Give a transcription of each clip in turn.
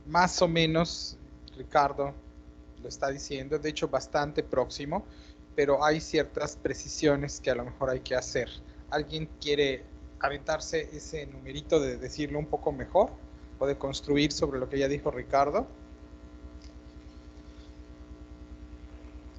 más o menos, Ricardo lo está diciendo, de hecho bastante próximo, pero hay ciertas precisiones que a lo mejor hay que hacer. ¿Alguien quiere aventarse ese numerito de decirlo un poco mejor o de construir sobre lo que ya dijo Ricardo?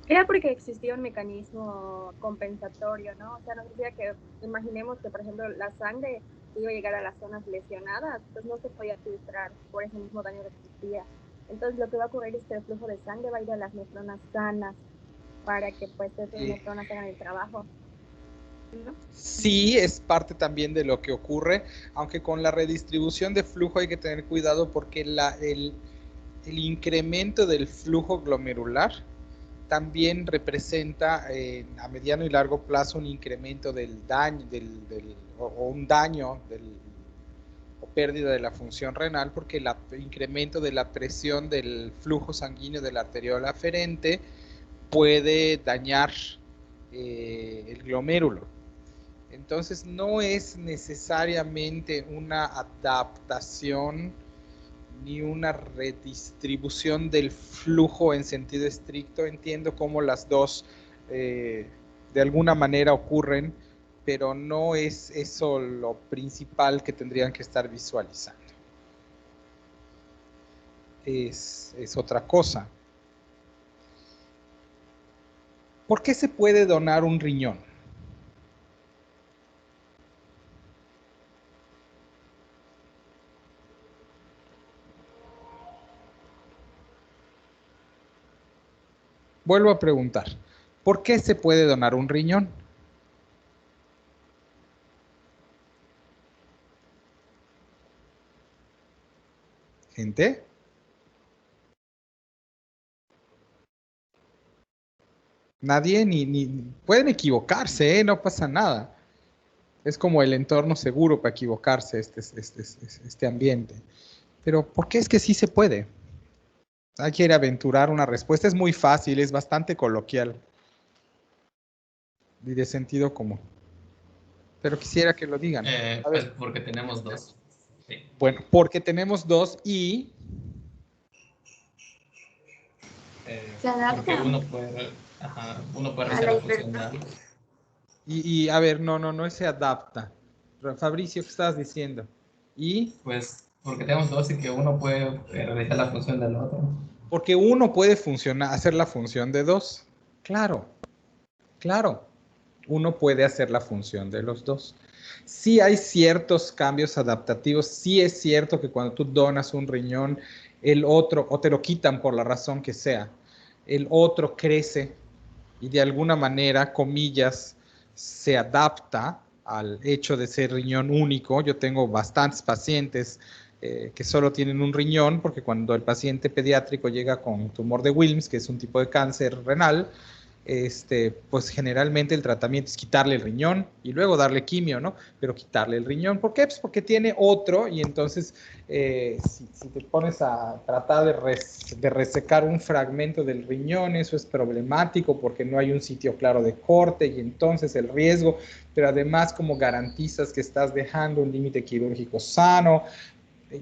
Era porque existía un mecanismo compensatorio, ¿no? O sea, nos decía que imaginemos que, por ejemplo, la sangre iba a llegar a las zonas lesionadas, pues no se podía filtrar por ese mismo daño que existía. Entonces, lo que va a ocurrir es que el flujo de sangre va a ir a las nefronas sanas para que, pues, esas Eh, nefronas hagan el trabajo, ¿no? Sí, es parte también de lo que ocurre, aunque con la redistribución de flujo hay que tener cuidado porque el incremento del flujo glomerular también representa a mediano y largo plazo un incremento del daño o un daño o pérdida de la función renal porque el incremento de la presión del flujo sanguíneo de la arteriola aferente puede dañar el glomérulo. Entonces no es necesariamente una adaptación ni una redistribución del flujo en sentido estricto. Entiendo cómo las dos de alguna manera ocurren, pero no es eso lo principal que tendrían que estar visualizando. Es otra cosa. ¿Por qué se puede donar un riñón? Vuelvo a preguntar, ¿por qué se puede donar un riñón? Gente, nadie ni pueden equivocarse, ¿eh? No pasa nada. Es como el entorno seguro para equivocarse este ambiente. Pero ¿por qué es que sí se puede? Hay que ir a aventurar una respuesta. Es muy fácil, es bastante coloquial y de sentido común. Pero quisiera que lo digan. A Pues ver. porque tenemos dos. Sí. Bueno, porque tenemos dos y Se Porque adapta uno puede a realizar la la función de hipertrofia. ambos. a ver, no se adapta. Fabricio, ¿qué estás diciendo? Y Pues porque tenemos dos y que uno puede realizar la función del otro. porque uno puede funcionar, hacer la función de dos. Claro, claro. Uno puede hacer la función de los dos. Sí hay ciertos cambios adaptativos, sí es cierto que cuando tú donas un riñón, el otro, o te lo quitan por la razón que sea, el otro crece y de alguna manera, comillas, se adapta al hecho de ser riñón único. Yo tengo bastantes pacientes que solo tienen un riñón, porque cuando el paciente pediátrico llega con tumor de Wilms, que es un tipo de cáncer renal, pues generalmente el tratamiento es quitarle el riñón y luego darle quimio, ¿no? Pero quitarle el riñón. ¿Por qué? Pues porque tiene otro y entonces si te pones a tratar de resecar un fragmento del riñón, eso es problemático porque no hay un sitio claro de corte y entonces el riesgo, pero además como garantizas que estás dejando un límite quirúrgico sano,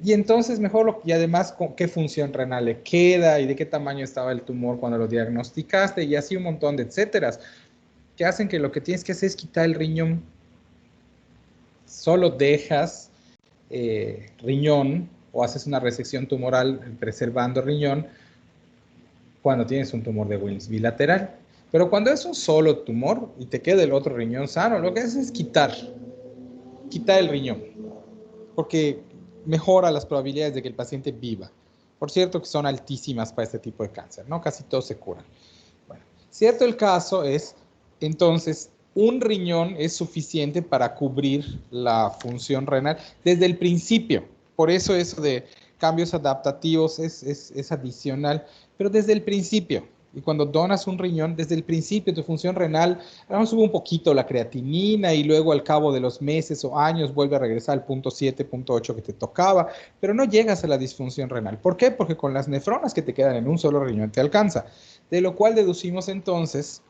y entonces mejor y además qué función renal le queda y de qué tamaño estaba el tumor cuando lo diagnosticaste y así un montón de etcéteras que hacen que lo que tienes que hacer es quitar el riñón. Solo dejas riñón o haces una resección tumoral preservando riñón cuando tienes un tumor de Wilms bilateral. Pero cuando es un solo tumor y te queda el otro riñón sano, lo que haces es quitar el riñón. Porque mejora las probabilidades de que el paciente viva. Por cierto que son altísimas para este tipo de cáncer, ¿no? Casi todos se curan. Bueno, cierto el caso es, entonces, un riñón es suficiente para cubrir la función renal desde el principio. Por eso de cambios adaptativos es adicional, pero desde el principio. Y cuando donas un riñón, desde el principio tu función renal, ahora sube un poquito la creatinina y luego al cabo de los meses o años vuelve a regresar al punto 7, punto 8 que te tocaba, pero no llegas a la disfunción renal. ¿Por qué? Porque con las nefronas que te quedan en un solo riñón te alcanza. De lo cual deducimos entonces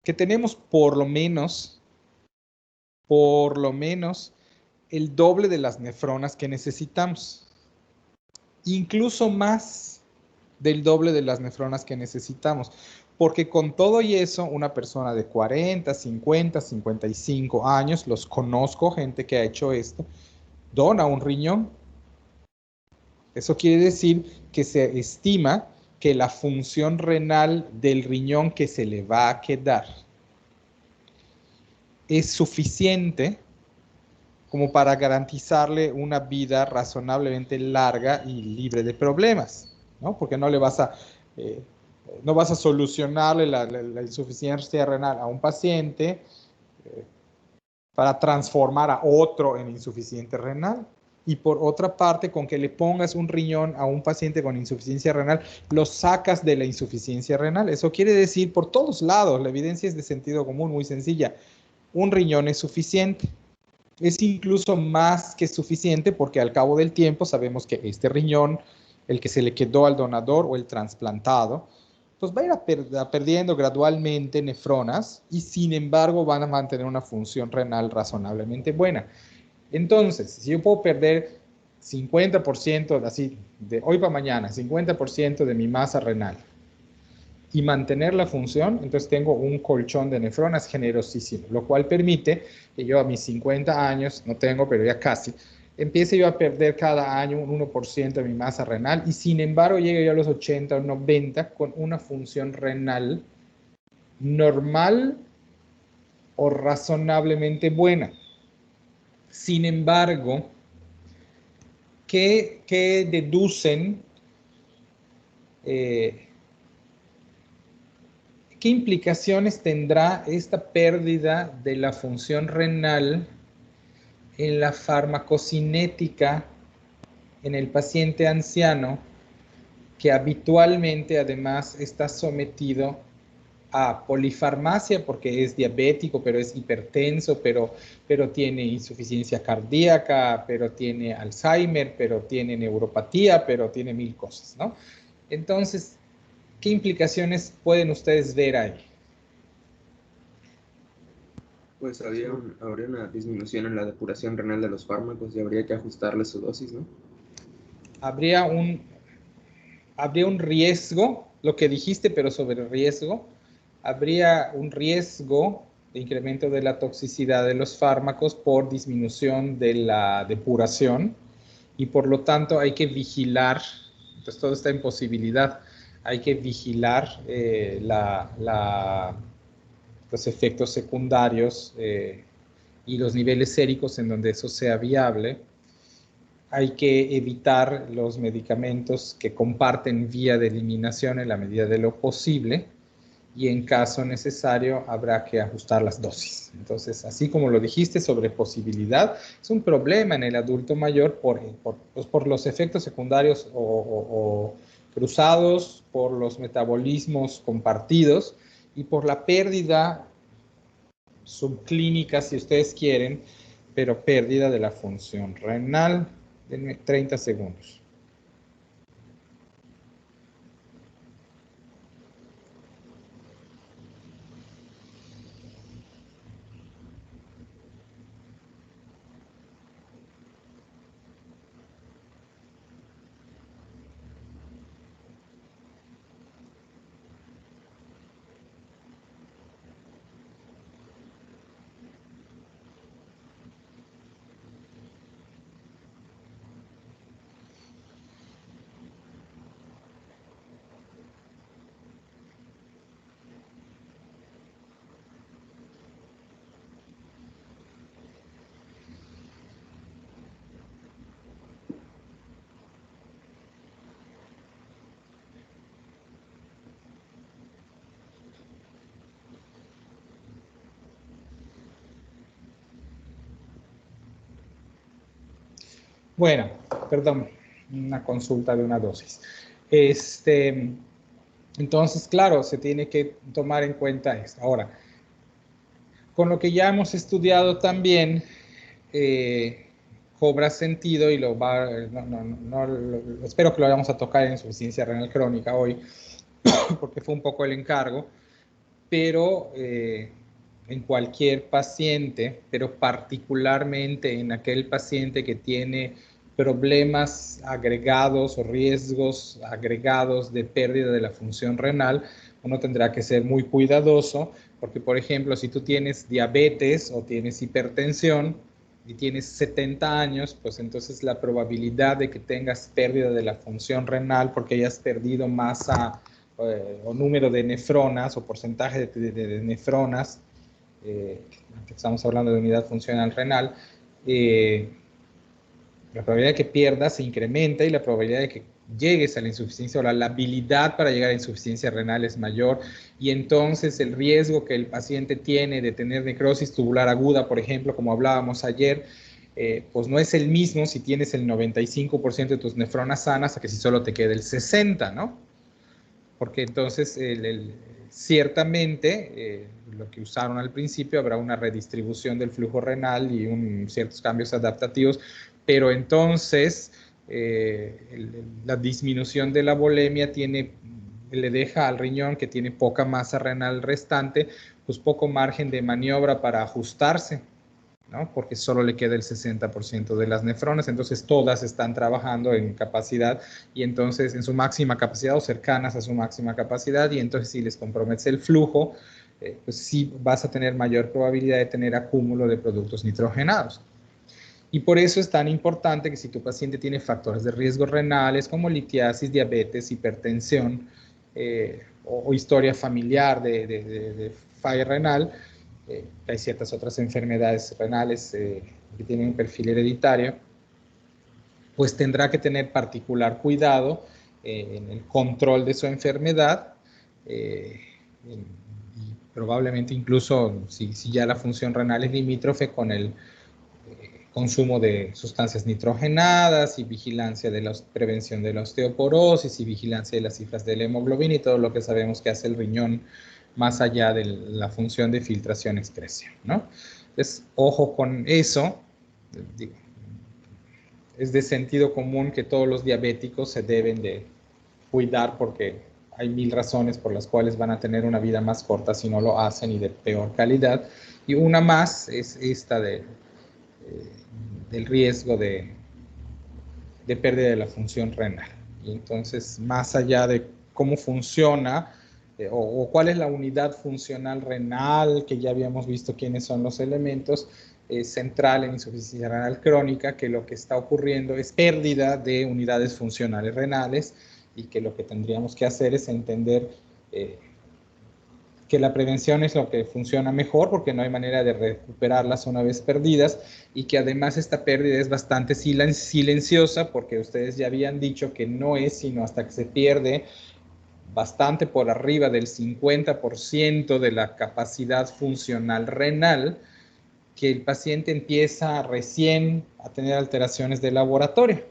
que tenemos por lo menos, el doble de las nefronas que necesitamos. incluso más del doble de las nefronas que necesitamos. Porque con todo y eso, una persona de 40, 50, 55 años, los conozco, gente que ha hecho esto, dona un riñón. Eso quiere decir que se estima que la función renal del riñón que se le va a quedar es suficiente como para garantizarle una vida razonablemente larga y libre de problemas, ¿no? Porque no le vas a, no vas a solucionarle la insuficiencia renal a un paciente para transformar a otro en insuficiente renal. Y por otra parte, con que le pongas un riñón a un paciente con insuficiencia renal, lo sacas de la insuficiencia renal. Eso quiere decir, por todos lados, la evidencia es de sentido común, muy sencilla. Un riñón es suficiente. Es incluso más que suficiente porque al cabo del tiempo sabemos que este riñón, el que se le quedó al donador o el trasplantado, pues va a ir perdiendo gradualmente nefronas y sin embargo van a mantener una función renal razonablemente buena. Entonces, si yo puedo perder 50%, así de hoy para mañana, 50% de mi masa renal y mantener la función, entonces tengo un colchón de nefronas generosísimo, lo cual permite que yo a mis 50 años, no tengo, pero ya casi, empiece yo a perder cada año un 1% de mi masa renal y sin embargo llegue yo a los 80 o 90 con una función renal normal o razonablemente buena. Sin embargo, ¿qué deducen? ¿Qué implicaciones tendrá esta pérdida de la función renal en la farmacocinética en el paciente anciano que habitualmente además está sometido a polifarmacia porque es diabético, pero es hipertenso, pero tiene insuficiencia cardíaca, pero tiene Alzheimer, pero tiene neuropatía, pero tiene mil cosas, ¿no? Entonces, ¿qué implicaciones pueden ustedes ver ahí? Pues habría una disminución en la depuración renal de los fármacos y habría que ajustarle su dosis, ¿no? Habría un riesgo, lo que dijiste, pero sobre el riesgo, habría un riesgo de incremento de la toxicidad de los fármacos por disminución de la depuración y por lo tanto hay que vigilar, entonces todo está en posibilidad, hay que vigilar los efectos secundarios y los niveles séricos en donde eso sea viable. Hay que evitar los medicamentos que comparten vía de eliminación en la medida de lo posible y en caso necesario habrá que ajustar las dosis. Entonces, así como lo dijiste sobre posibilidad, es un problema en el adulto mayor por los efectos secundarios o cruzados, por los metabolismos compartidos y por la pérdida subclínica, si ustedes quieren, pero pérdida de la función renal. Denme 30 segundos. Bueno, perdón, una consulta de una dosis. Entonces, claro, se tiene que tomar en cuenta esto. Ahora, con lo que ya hemos estudiado también, cobra sentido y espero que lo vayamos a tocar en insuficiencia renal crónica hoy, porque fue un poco el encargo, pero en cualquier paciente, pero particularmente en aquel paciente que tiene problemas agregados o riesgos agregados de pérdida de la función renal, uno tendrá que ser muy cuidadoso, porque por ejemplo, si tú tienes diabetes o tienes hipertensión y tienes 70 años, pues entonces la probabilidad de que tengas pérdida de la función renal porque hayas perdido masa o número de nefronas o porcentaje de nefronas, estamos hablando de unidad funcional renal, la probabilidad de que pierdas se incrementa y la probabilidad de que llegues a la insuficiencia o la habilidad para llegar a insuficiencia renal es mayor, y entonces el riesgo que el paciente tiene de tener necrosis tubular aguda, por ejemplo, como hablábamos ayer, pues no es el mismo si tienes el 95% de tus nefronas sanas a que si solo te queda el 60%, ¿no? Porque entonces ciertamente lo que usaron al principio habrá una redistribución del flujo renal y ciertos cambios adaptativos, pero entonces la disminución de la volemia le deja al riñón, que tiene poca masa renal restante, pues poco margen de maniobra para ajustarse, ¿no? Porque solo le queda el 60% de las nefronas, entonces todas están trabajando en capacidad y entonces en su máxima capacidad o cercanas a su máxima capacidad, y entonces si les comprometes el flujo, pues sí vas a tener mayor probabilidad de tener acúmulo de productos nitrogenados. Y por eso es tan importante que si tu paciente tiene factores de riesgo renales como litiasis, diabetes, hipertensión o historia familiar de falla renal, hay ciertas otras enfermedades renales que tienen un perfil hereditario, pues tendrá que tener particular cuidado en el control de su enfermedad, y probablemente incluso si ya la función renal es limítrofe, con el consumo de sustancias nitrogenadas y vigilancia de la prevención de la osteoporosis y vigilancia de las cifras de la hemoglobina y todo lo que sabemos que hace el riñón más allá de la función de filtración-excreción, ¿no? Entonces, ojo con eso. Es de sentido común que todos los diabéticos se deben de cuidar porque hay 1000 razones por las cuales van a tener una vida más corta si no lo hacen y de peor calidad. Y una más es esta del riesgo de pérdida de la función renal. Y entonces, más allá de cómo funciona o cuál es la unidad funcional renal, que ya habíamos visto quiénes son los elementos, central en insuficiencia renal crónica, que lo que está ocurriendo es pérdida de unidades funcionales renales y que lo que tendríamos que hacer es entender que la prevención es lo que funciona mejor porque no hay manera de recuperarlas una vez perdidas, y que además esta pérdida es bastante silenciosa porque ustedes ya habían dicho que no es sino hasta que se pierde bastante por arriba del 50% de la capacidad funcional renal que el paciente empieza recién a tener alteraciones de laboratorio.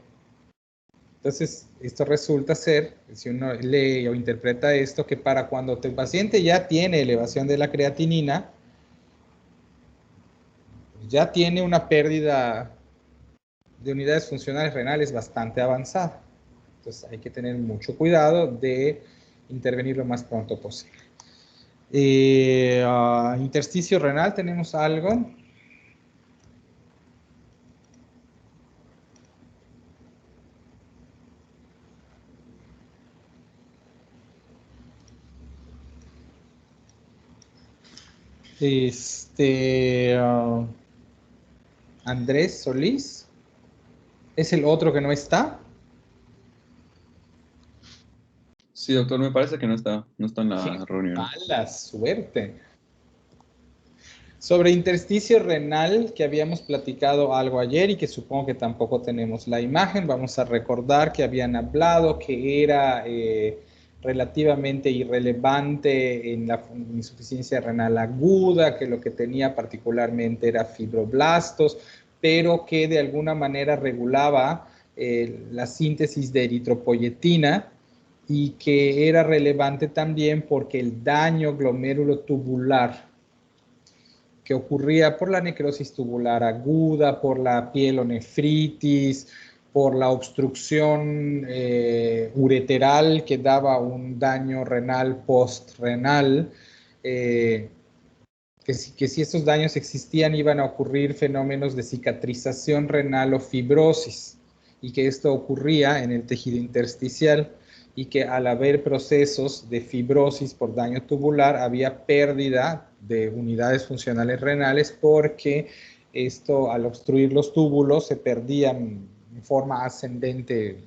Entonces, esto resulta ser, si uno lee o interpreta esto, que para cuando el paciente ya tiene elevación de la creatinina, ya tiene una pérdida de unidades funcionales renales bastante avanzada. Entonces, hay que tener mucho cuidado de intervenir lo más pronto posible. Intersticio renal, ¿tenemos algo? Andrés Solís es el otro que no está. Sí, doctor, me parece que no está en la reunión. Mala suerte. Sobre intersticio renal, que habíamos platicado algo ayer y que supongo que tampoco tenemos la imagen, vamos a recordar que habían hablado que era relativamente irrelevante en la insuficiencia renal aguda, que lo que tenía particularmente era fibroblastos, pero que de alguna manera regulaba la síntesis de eritropoyetina, y que era relevante también porque el daño glomérulo-tubular que ocurría por la necrosis tubular aguda, por la pielonefritis, por la obstrucción ureteral que daba un daño renal postrenal, que si estos daños existían iban a ocurrir fenómenos de cicatrización renal o fibrosis. y que esto ocurría en el tejido intersticial y que al haber procesos de fibrosis por daño tubular había pérdida de unidades funcionales renales porque esto al obstruir los túbulos se perdían en forma ascendente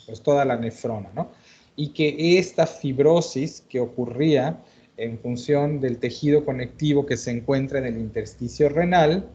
pues toda la nefrona, ¿no? Y que esta fibrosis que ocurría en función del tejido conectivo que se encuentra en el intersticio renal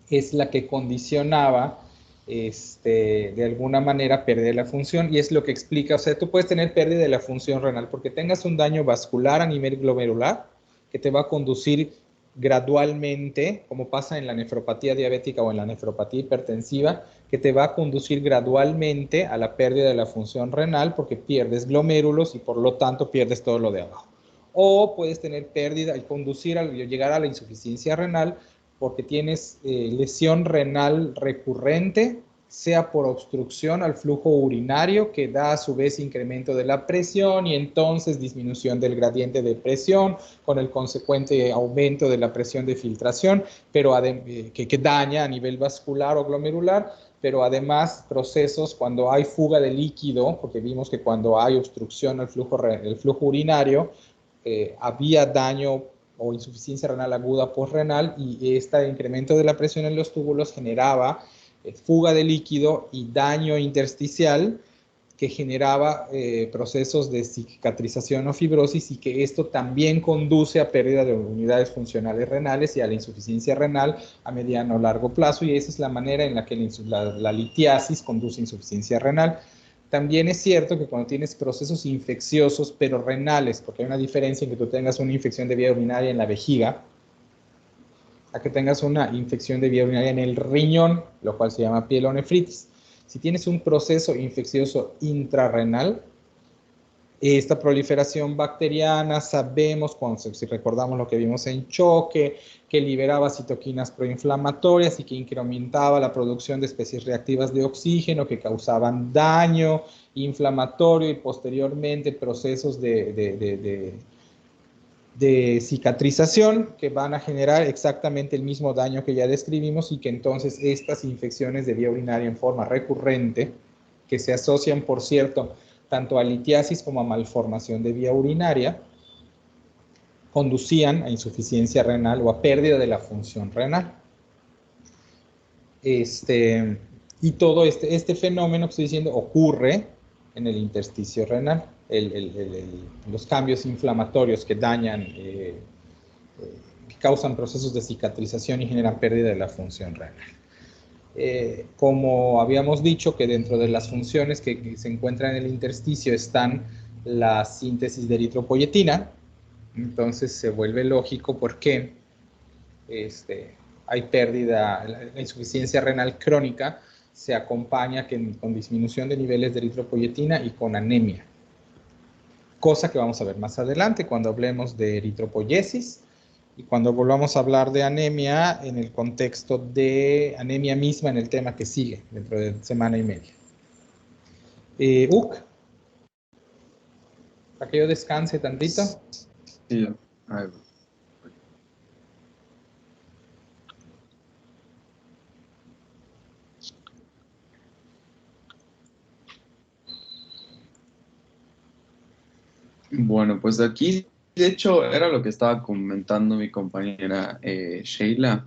es la que condicionaba de alguna manera perder la función y es lo que explica, o sea, tú puedes tener pérdida de la función renal porque tengas un daño vascular a nivel glomerular que te va a conducir gradualmente, como pasa en la nefropatía diabética o en la nefropatía hipertensiva, que te va a conducir gradualmente a la pérdida de la función renal porque pierdes glomérulos y por lo tanto pierdes todo lo de abajo. O puedes tener pérdida y conducir a llegar a la insuficiencia renal porque tienes lesión renal recurrente, sea por obstrucción al flujo urinario, que da a su vez incremento de la presión y entonces disminución del gradiente de presión, con el consecuente aumento de la presión de filtración, pero que daña a nivel vascular o glomerular, pero además procesos cuando hay fuga de líquido, porque vimos que cuando hay obstrucción al flujo urinario, había daño o insuficiencia renal aguda postrenal y este incremento de la presión en los túbulos generaba fuga de líquido y daño intersticial que generaba procesos de cicatrización o fibrosis y que esto también conduce a pérdida de unidades funcionales renales y a la insuficiencia renal a mediano o largo plazo y esa es la manera en la que la litiasis conduce a insuficiencia renal. También es cierto que cuando tienes procesos infecciosos, pero renales, porque hay una diferencia en que tú tengas una infección de vía urinaria en la vejiga, a que tengas una infección de vía urinaria en el riñón, lo cual se llama pielonefritis. Si tienes un proceso infeccioso intrarrenal, esta proliferación bacteriana, sabemos, si recordamos lo que vimos en choque, que liberaba citoquinas proinflamatorias y que incrementaba la producción de especies reactivas de oxígeno que causaban daño inflamatorio y posteriormente procesos de cicatrización que van a generar exactamente el mismo daño que ya describimos y que entonces estas infecciones de vía urinaria en forma recurrente, que se asocian, por cierto, tanto a litiasis como a malformación de vía urinaria, conducían a insuficiencia renal o a pérdida de la función renal. Y todo este fenómeno que estoy diciendo ocurre en el intersticio renal. Los cambios inflamatorios que dañan, que causan procesos de cicatrización y generan pérdida de la función renal. Como habíamos dicho, que dentro de las funciones que se encuentran en el intersticio están la síntesis de eritropoyetina, entonces se vuelve lógico por qué hay pérdida, la insuficiencia renal crónica se acompaña con disminución de niveles de eritropoyetina y con anemia. Cosa que vamos a ver más adelante cuando hablemos de eritropoyesis y cuando volvamos a hablar de anemia en el contexto de anemia misma en el tema que sigue dentro de semana y media. Para que yo descanse tantito. Sí, a ver. Bueno, pues aquí, de hecho, era lo que estaba comentando mi compañera Sheila.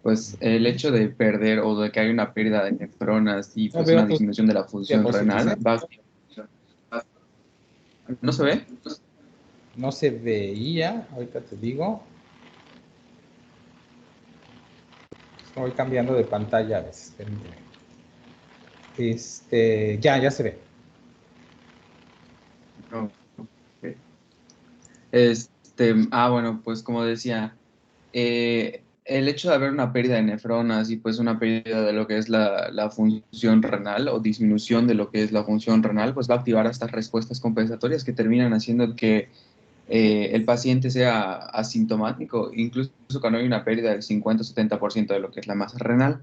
Pues el hecho de perder o de que hay una pérdida de nefronas y pues una disminución de la función renal, ¿no se ve? No se veía, ahorita te digo. Voy cambiando de pantalla a veces, permíteme. Ya se ve. Okay. Bueno, pues como decía, el hecho de haber una pérdida de nefronas y pues una pérdida de lo que es la función renal o disminución de lo que es la función renal, pues va a activar estas respuestas compensatorias que terminan haciendo que el paciente sea asintomático, incluso cuando hay una pérdida del 50 o 70% de lo que es la masa renal.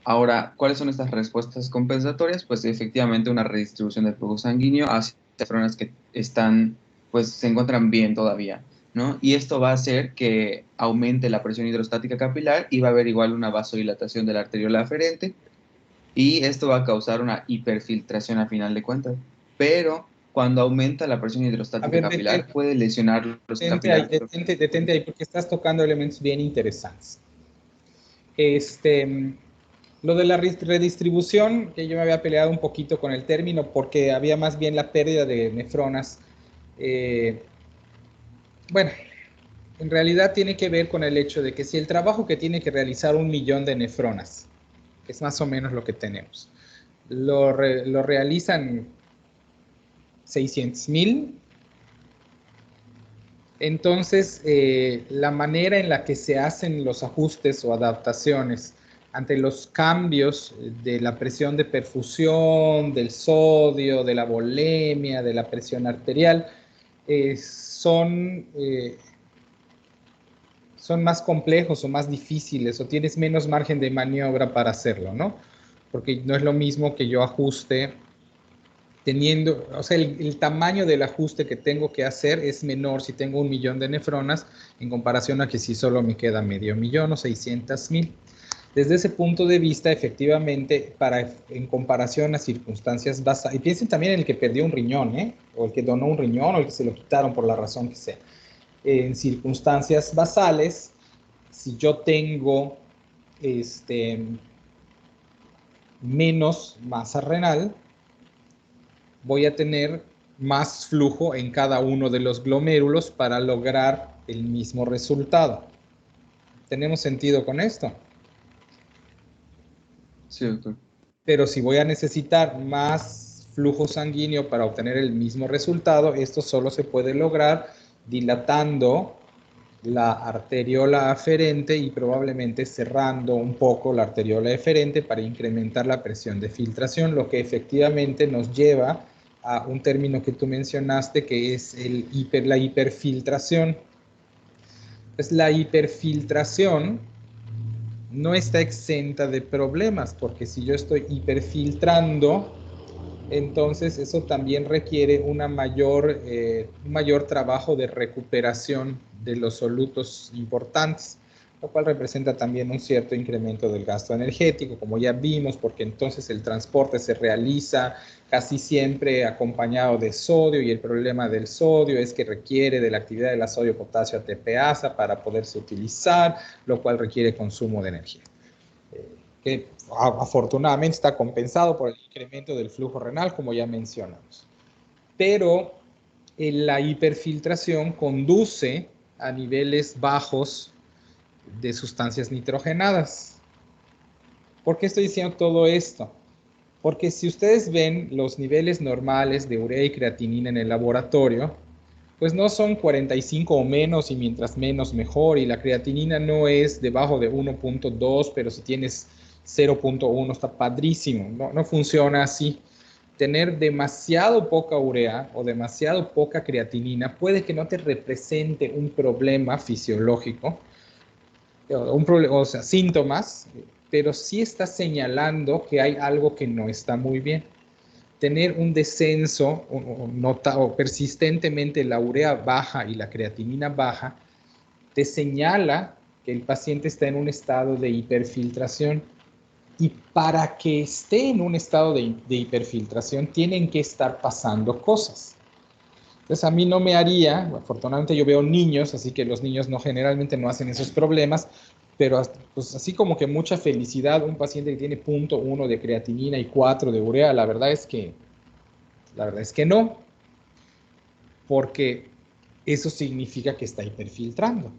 Ahora, ¿cuáles son estas respuestas compensatorias? Pues efectivamente una redistribución del flujo sanguíneo hacia personas que pues se encuentran bien todavía, ¿no? Y esto va a hacer que aumente la presión hidrostática capilar y va a haber igual una vasodilatación de la arteriola aferente y esto va a causar una hiperfiltración a final de cuentas. Pero cuando aumenta la presión hidrostática capilar, puede lesionar los capilares. Detente ahí, porque estás tocando elementos bien interesantes. Lo de la redistribución, que yo me había peleado un poquito con el término, porque había más bien la pérdida de nefronas. Bueno, en realidad tiene que ver con el hecho de que si el trabajo que tiene que realizar 1 millón de nefronas, que es más o menos lo que tenemos, lo realizan 600,000, entonces la manera en la que se hacen los ajustes o adaptaciones ante los cambios de la presión de perfusión, del sodio, de la volemia, de la presión arterial, son más complejos o más difíciles, o tienes menos margen de maniobra para hacerlo, ¿no? Porque no es lo mismo que yo ajuste teniendo, o sea, el tamaño del ajuste que tengo que hacer es menor si tengo 1 millón de nefronas en comparación a que si solo me queda medio millón o 600,000. Desde ese punto de vista, efectivamente, en comparación a circunstancias basales, y piensen también en el que perdió un riñón, o el que donó un riñón, o el que se lo quitaron por la razón que sea. En circunstancias basales, si yo tengo menos masa renal, voy a tener más flujo en cada uno de los glomérulos para lograr el mismo resultado. ¿Tenemos sentido con esto? Sí, doctor. Pero si voy a necesitar más flujo sanguíneo para obtener el mismo resultado, esto solo se puede lograr dilatando la arteriola aferente y probablemente cerrando un poco la arteriola eferente para incrementar la presión de filtración, lo que efectivamente nos lleva a un término que tú mencionaste, que es la hiperfiltración. Pues la hiperfiltración no está exenta de problemas, porque si yo estoy hiperfiltrando, entonces eso también requiere un mayor trabajo de recuperación de los solutos importantes, lo cual representa también un cierto incremento del gasto energético, como ya vimos, porque entonces el transporte se realiza casi siempre acompañado de sodio, y el problema del sodio es que requiere de la actividad de la sodio-potasio ATPasa para poderse utilizar, lo cual requiere consumo de energía, que afortunadamente está compensado por el incremento del flujo renal, como ya mencionamos. Pero la hiperfiltración conduce a niveles bajos de sustancias nitrogenadas. ¿Por qué estoy diciendo todo esto? Porque si ustedes ven los niveles normales de urea y creatinina en el laboratorio, pues no son 45 o menos, y mientras menos mejor, y la creatinina no es debajo de 1.2, pero si tienes 0.1 está padrísimo. No funciona así. Tener demasiado poca urea o demasiado poca creatinina puede que no te represente un problema fisiológico, o sea, síntomas, pero sí está señalando que hay algo que no está muy bien. Tener un descenso o persistentemente la urea baja y la creatinina baja te señala que el paciente está en un estado de hiperfiltración. Y para que esté en un estado de hiperfiltración tienen que estar pasando cosas. Entonces a mí no me haría, afortunadamente yo veo niños, así que los niños generalmente no hacen esos problemas, pero pues así como que mucha felicidad, un paciente que tiene 0.1 de creatinina y 4 de urea, la verdad es que no, porque eso significa que está hiperfiltrando.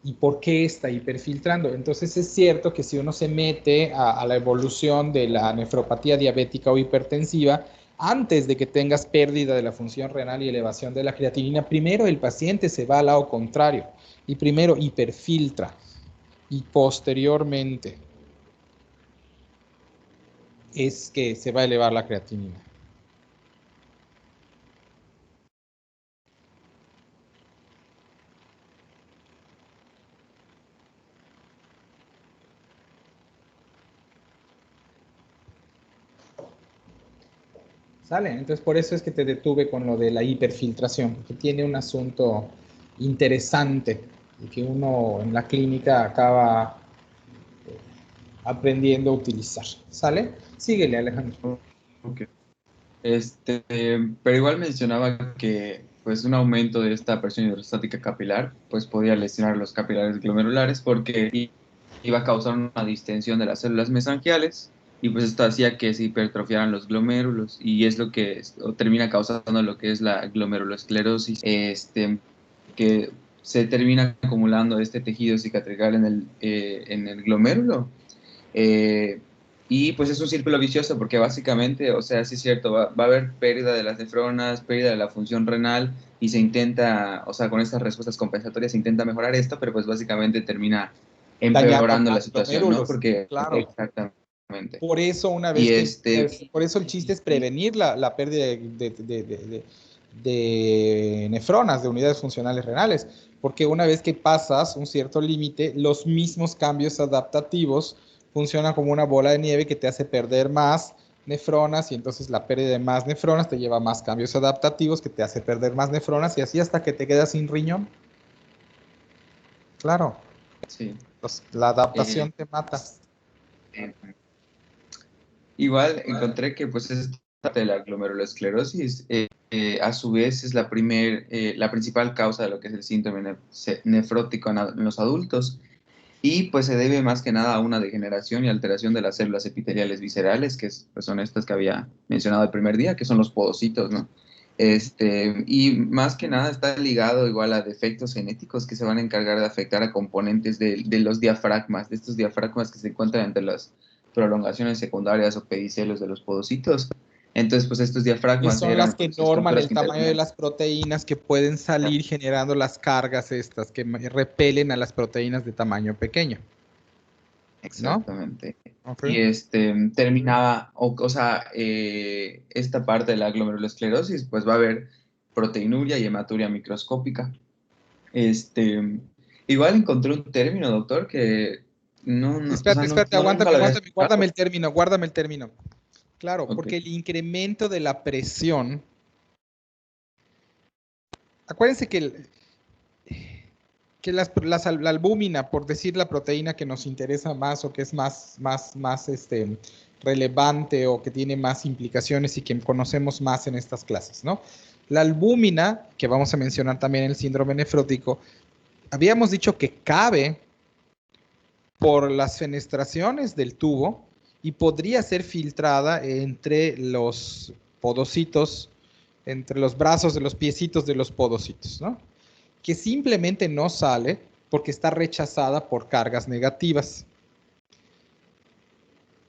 ¿Y por qué está hiperfiltrando? Entonces es cierto que si uno se mete a la evolución de la nefropatía diabética o hipertensiva, antes de que tengas pérdida de la función renal y elevación de la creatinina, primero el paciente se va al lado contrario y primero hiperfiltra, y posteriormente es que se va a elevar la creatinina. ¿Sale? Entonces por eso es que te detuve con lo de la hiperfiltración, porque tiene un asunto interesante y que uno en la clínica acaba aprendiendo a utilizar. ¿Sale? Síguele, Alejandro. Ok. Pero igual mencionaba que pues un aumento de esta presión hidrostática capilar pues podía lesionar los capilares glomerulares porque iba a causar una distensión de las células mesangiales y pues esto hacía que se hipertrofiaran los glomérulos y es lo que termina causando lo que es la glomerulosclerosis, que se termina acumulando este tejido cicatrical en el glomérulo. Y pues es un círculo vicioso porque básicamente, o sea, sí es cierto, va a haber pérdida de las nefronas, pérdida de la función renal y se intenta, o sea, con estas respuestas compensatorias se intenta mejorar esto, pero pues básicamente termina Dañando empeorando la más situación, ¿no? glomérulos. Porque Claro. exactamente. Por eso, una Y vez que, por eso el chiste es prevenir la pérdida de nefronas, de unidades funcionales renales, porque una vez que pasas un cierto límite, los mismos cambios adaptativos funcionan como una bola de nieve que te hace perder más nefronas y entonces la pérdida de más nefronas te lleva a más cambios adaptativos que te hace perder más nefronas y así hasta que te quedas sin riñón. Claro, sí. pues, la adaptación te mata. Igual encontré que pues esta parte de la glomerulosclerosis a su vez es la principal causa de lo que es el síndrome nefrótico en los adultos y pues se debe más que nada a una degeneración y alteración de las células epiteliales viscerales, que pues, son estas que había mencionado el primer día, que son los podocitos, ¿no? Y más que nada está ligado igual a defectos genéticos que se van a encargar de afectar a componentes de los diafragmas, de estos diafragmas que se encuentran entre las prolongaciones secundarias o pedicelos de los podocitos. Entonces, pues estos Que diafragmas son las eran que pues, norman estructuras el que tamaño de intervenían. las proteínas que pueden salir generando las cargas estas que repelen a las proteínas de tamaño pequeño, ¿no? Exactamente. Okay. Y terminaba, o sea, esta parte de la glomerulosclerosis, pues va a haber proteinuria y hematuria microscópica. Igual encontré un término, doctor, que o sea, Espérate, nunca lo había escuchado. guárdame el término. Claro, Ok. porque el incremento de la presión, acuérdense que la albúmina, por decir la proteína que nos interesa más o que es más relevante o que tiene más implicaciones y que conocemos más en estas clases, ¿no? La albúmina, que vamos a mencionar también en el síndrome nefrótico, habíamos dicho que cabe por las fenestraciones del tubo y podría ser filtrada entre los podocitos, entre los brazos de los piecitos de los podocitos, ¿no? Que simplemente no sale porque está rechazada por cargas negativas.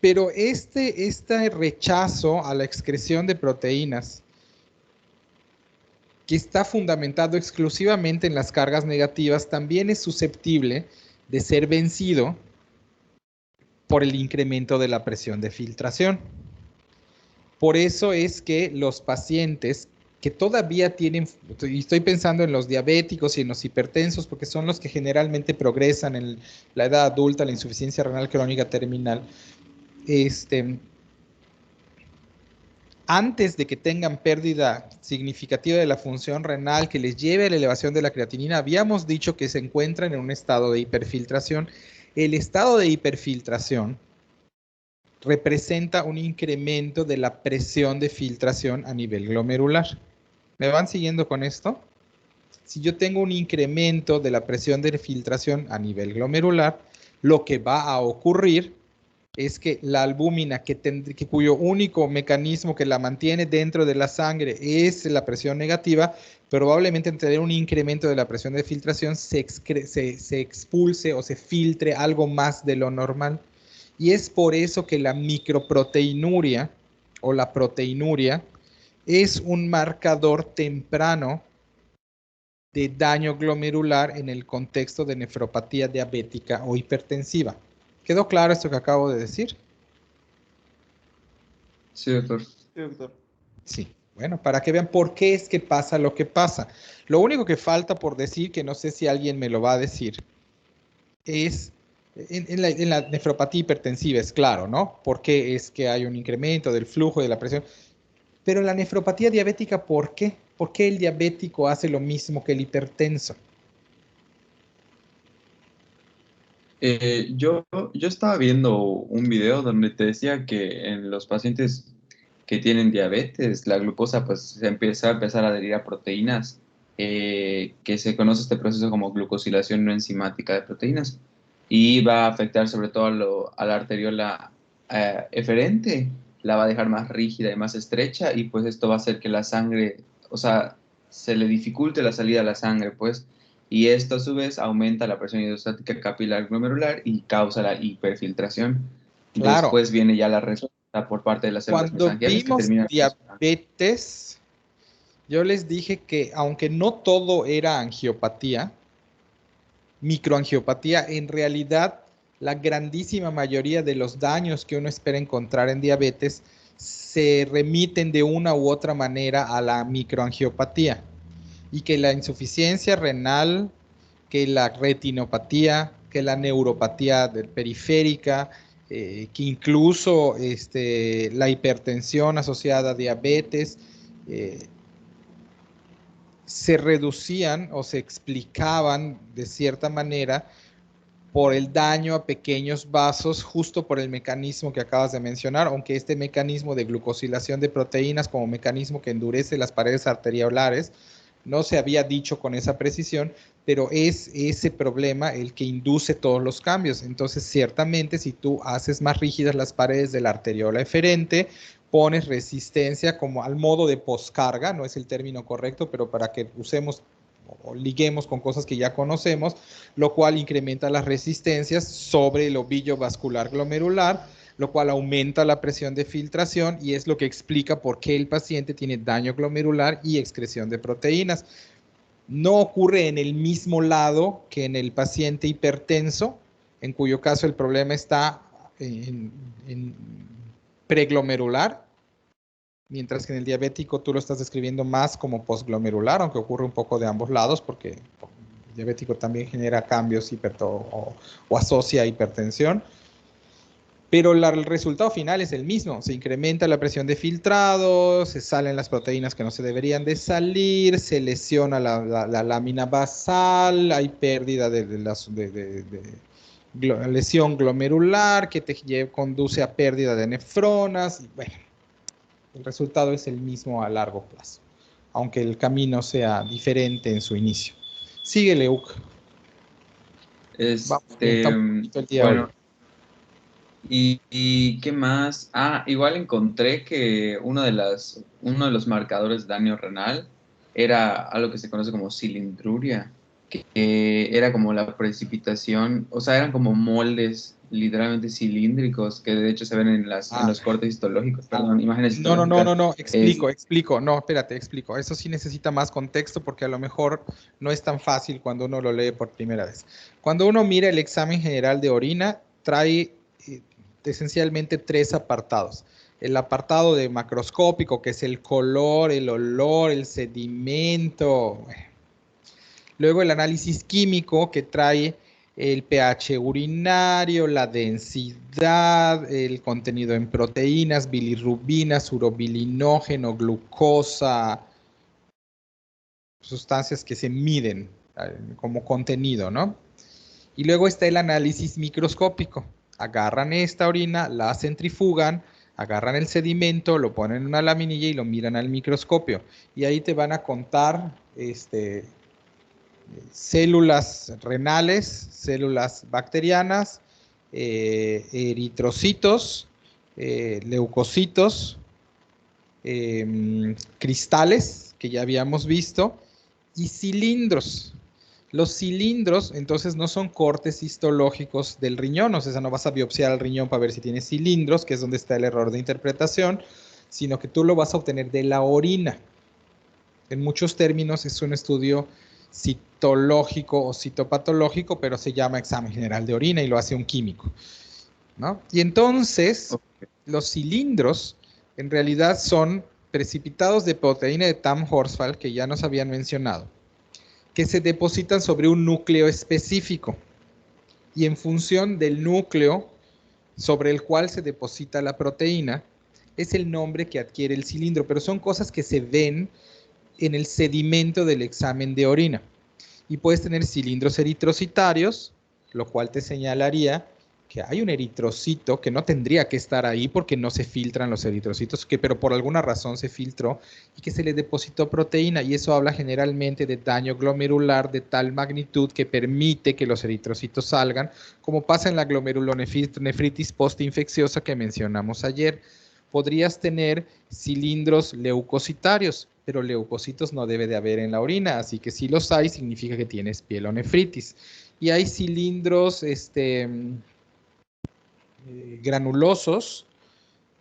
Pero este rechazo a la excreción de proteínas, que está fundamentado exclusivamente en las cargas negativas, también es susceptible de ser vencido por el incremento de la presión de filtración. Por eso es que los pacientes que todavía tienen, y estoy pensando en los diabéticos y en los hipertensos, porque son los que generalmente progresan en la edad adulta, la insuficiencia renal crónica terminal, antes de que tengan pérdida significativa de la función renal que les lleve a la elevación de la creatinina, habíamos dicho que se encuentran en un estado de hiperfiltración. El estado de hiperfiltración representa un incremento de la presión de filtración a nivel glomerular. ¿Me van siguiendo con esto? Si yo tengo un incremento de la presión de filtración a nivel glomerular, lo que va a ocurrir es que la albúmina, cuyo único mecanismo que la mantiene dentro de la sangre es la presión negativa, probablemente al tener un incremento de la presión de filtración se expulse o se filtre algo más de lo normal. Y es por eso que la microproteinuria o la proteinuria es un marcador temprano de daño glomerular en el contexto de nefropatía diabética o hipertensiva. ¿Quedó claro esto que acabo de decir? Sí, doctor. Sí. Bueno, para que vean por qué es que pasa lo que pasa. Lo único que falta por decir, que no sé si alguien me lo va a decir, es en la nefropatía hipertensiva, es claro, ¿no? ¿Por qué es que hay un incremento del flujo y de la presión? Pero en la nefropatía diabética, ¿por qué? ¿Por qué el diabético hace lo mismo que el hipertenso? Yo estaba viendo un video donde te decía que en los pacientes que tienen diabetes, la glucosa pues se empieza a empezar a adherir a proteínas, que se conoce este proceso como glucosilación no enzimática de proteínas, y va a afectar sobre todo a la arteriola eferente, la va a dejar más rígida y más estrecha, y pues esto va a hacer que la sangre, o sea, se le dificulte la salida a la sangre, pues, y esto a su vez aumenta la presión hidrostática capilar glomerular y causa la hiperfiltración. Claro, Después viene ya la respuesta por parte de las células cuando mesangiales que vimos terminan reaccionando. diabetes, yo les dije que aunque no todo era angiopatía, microangiopatía, en realidad la grandísima mayoría de los daños que uno espera encontrar en diabetes se remiten de una u otra manera a la microangiopatía y que la insuficiencia renal, que la retinopatía, que la neuropatía periférica, que incluso la hipertensión asociada a diabetes, eh, se reducían o se explicaban de cierta manera por el daño a pequeños vasos, justo por el mecanismo que acabas de mencionar, aunque este mecanismo de glucosilación de proteínas como mecanismo que endurece las paredes arteriolares, no se había dicho con esa precisión, pero es ese problema el que induce todos los cambios. Entonces, ciertamente, si tú haces más rígidas las paredes de la arteriola eferente, pones resistencia como al modo de poscarga, no es el término correcto, pero para que usemos o liguemos con cosas que ya conocemos, lo cual incrementa las resistencias sobre el ovillo vascular glomerular, lo cual aumenta la presión de filtración y es lo que explica por qué el paciente tiene daño glomerular y excreción de proteínas. No ocurre en el mismo lado que en el paciente hipertenso, en cuyo caso el problema está en preglomerular, mientras que en el diabético tú lo estás describiendo más como postglomerular, aunque ocurre un poco de ambos lados, porque el diabético también genera cambios o asocia hipertensión. Pero el resultado final es el mismo, se incrementa la presión de filtrado, se salen las proteínas que no se deberían de salir, se lesiona la lámina basal, hay pérdida de lesión glomerular que te conduce a pérdida de nefronas, y bueno, el resultado es el mismo a largo plazo, aunque el camino sea diferente en su inicio. Síguele, Uk. Vamos, bien, está un poquito el día hoy. Bueno, ¿y qué más? Ah, igual encontré que uno de los marcadores de daño renal era algo que se conoce como cilindruria, que era como la precipitación, o sea, eran como moldes literalmente cilíndricos que de hecho se ven en los cortes histológicos, perdón, imágenes histológicas. No, explico, no, espérate, explico. Eso sí necesita más contexto porque a lo mejor no es tan fácil cuando uno lo lee por primera vez. Cuando uno mira el examen general de orina, trae esencialmente tres apartados. El apartado de macroscópico, que es el color, el olor, el sedimento. Luego el análisis químico, que trae el pH urinario, la densidad, el contenido en proteínas, bilirrubinas, urobilinógeno, glucosa, sustancias que se miden como contenido, ¿no? Y luego está el análisis microscópico. Agarran esta orina, la centrifugan, agarran el sedimento, lo ponen en una laminilla y lo miran al microscopio. Y ahí te van a contar células renales, células bacterianas, eritrocitos, leucocitos, cristales, que ya habíamos visto, y cilindros. Los cilindros, entonces, no son cortes histológicos del riñón, o sea, no vas a biopsiar al riñón para ver si tiene cilindros, que es donde está el error de interpretación, sino que tú lo vas a obtener de la orina. En muchos términos es un estudio citológico o citopatológico, pero se llama examen general de orina y lo hace un químico, ¿no? Y entonces, los cilindros en realidad son precipitados de proteína de Tamm-Horsfall, que ya nos habían mencionado, que se depositan sobre un núcleo específico. Y en función del núcleo sobre el cual se deposita la proteína, es el nombre que adquiere el cilindro, pero son cosas que se ven en el sedimento del examen de orina. Y puedes tener cilindros eritrocitarios lo cual te señalaría que hay un eritrocito que no tendría que estar ahí porque no se filtran los eritrocitos, pero por alguna razón se filtró y que se le depositó proteína, y eso habla generalmente de daño glomerular de tal magnitud que permite que los eritrocitos salgan, como pasa en la glomerulonefritis postinfecciosa que mencionamos ayer. Podrías tener cilindros leucocitarios, pero leucocitos no debe de haber en la orina, así que si los hay significa que tienes pielonefritis. Y hay cilindros granulosos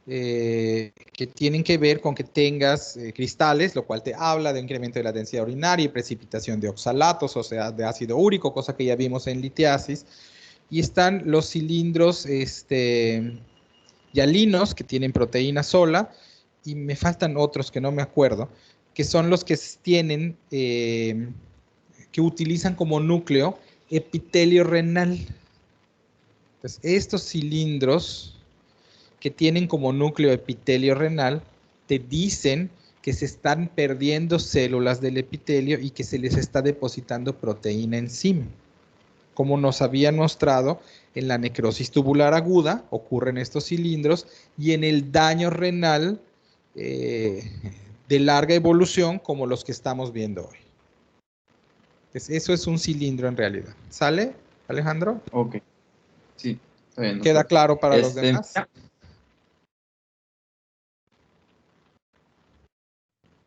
que tienen que ver con que tengas cristales, lo cual te habla de incremento de la densidad urinaria y precipitación de oxalatos, o sea, de ácido úrico, cosa que ya vimos en litiasis. Y están los cilindros hialinos, que tienen proteína sola, y me faltan otros que no me acuerdo, que son los que tienen, que utilizan como núcleo epitelio renal. Entonces, estos cilindros que tienen como núcleo epitelio renal te dicen que se están perdiendo células del epitelio y que se les está depositando proteína encima. Como nos habían mostrado, en la necrosis tubular aguda ocurren estos cilindros, y en el daño renal de larga evolución, como los que estamos viendo hoy. Entonces, eso es un cilindro en realidad. ¿Sale, Alejandro? Ok. Sí, está bien. ¿Queda claro para los demás?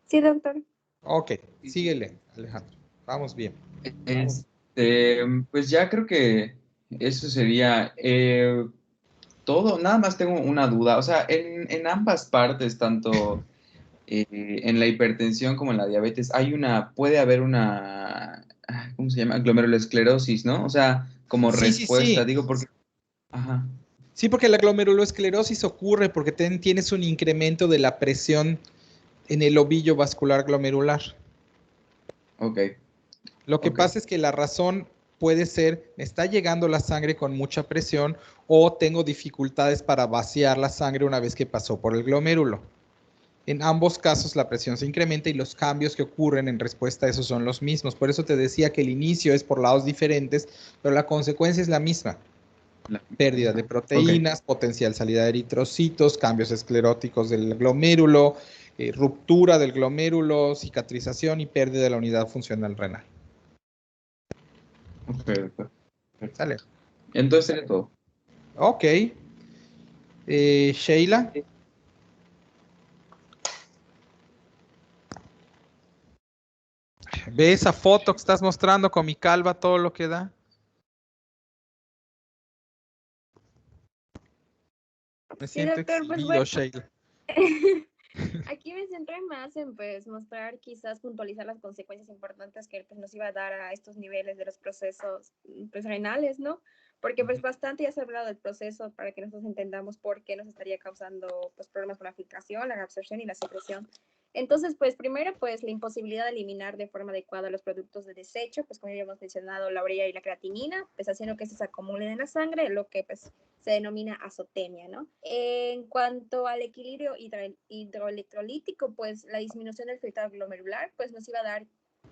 Sí, doctor. Ok, síguele, Alejandro. Vamos bien. Pues ya creo que eso sería todo. Nada más tengo una duda. O sea, en ambas partes, tanto en la hipertensión como en la diabetes, puede haber una, ¿cómo se llama? Glomerulosclerosis, ¿no? O sea, como respuesta, Sí. digo, porque... Ajá. Sí, porque la glomerulosclerosis ocurre porque tienes un incremento de la presión en el ovillo vascular glomerular. Ok. Lo que pasa es que la razón puede ser, me está llegando la sangre con mucha presión, o tengo dificultades para vaciar la sangre una vez que pasó por el glomérulo. En ambos casos la presión se incrementa y los cambios que ocurren en respuesta a eso son los mismos. Por eso te decía que el inicio es por lados diferentes, pero la consecuencia es la misma. Pérdida de proteínas, potencial salida de eritrocitos, cambios escleróticos del glomérulo, ruptura del glomérulo, cicatrización y pérdida de la unidad funcional renal. Perfecto. Sale. Entonces sería todo. Ok. Sheila. ¿Ve esa foto que estás mostrando con mi calva, todo lo que da? Me siento doctor, pues exhibido, bueno. Sheila. Aquí me centré más en pues mostrar, quizás puntualizar las consecuencias importantes que pues, nos iba a dar a estos niveles de los procesos pues, renales, ¿no? Porque pues bastante ya se ha hablado del proceso para que nosotros entendamos por qué nos estaría causando pues problemas con la filtración, la absorción y la secreción. Entonces, pues primero, pues la imposibilidad de eliminar de forma adecuada los productos de desecho, pues como ya hemos mencionado, la urea y la creatinina, pues haciendo que se acumulen en la sangre, lo que pues se denomina azotemia, ¿no? En cuanto al equilibrio hidroelectrolítico, pues la disminución del filtrado glomerular, pues nos iba a dar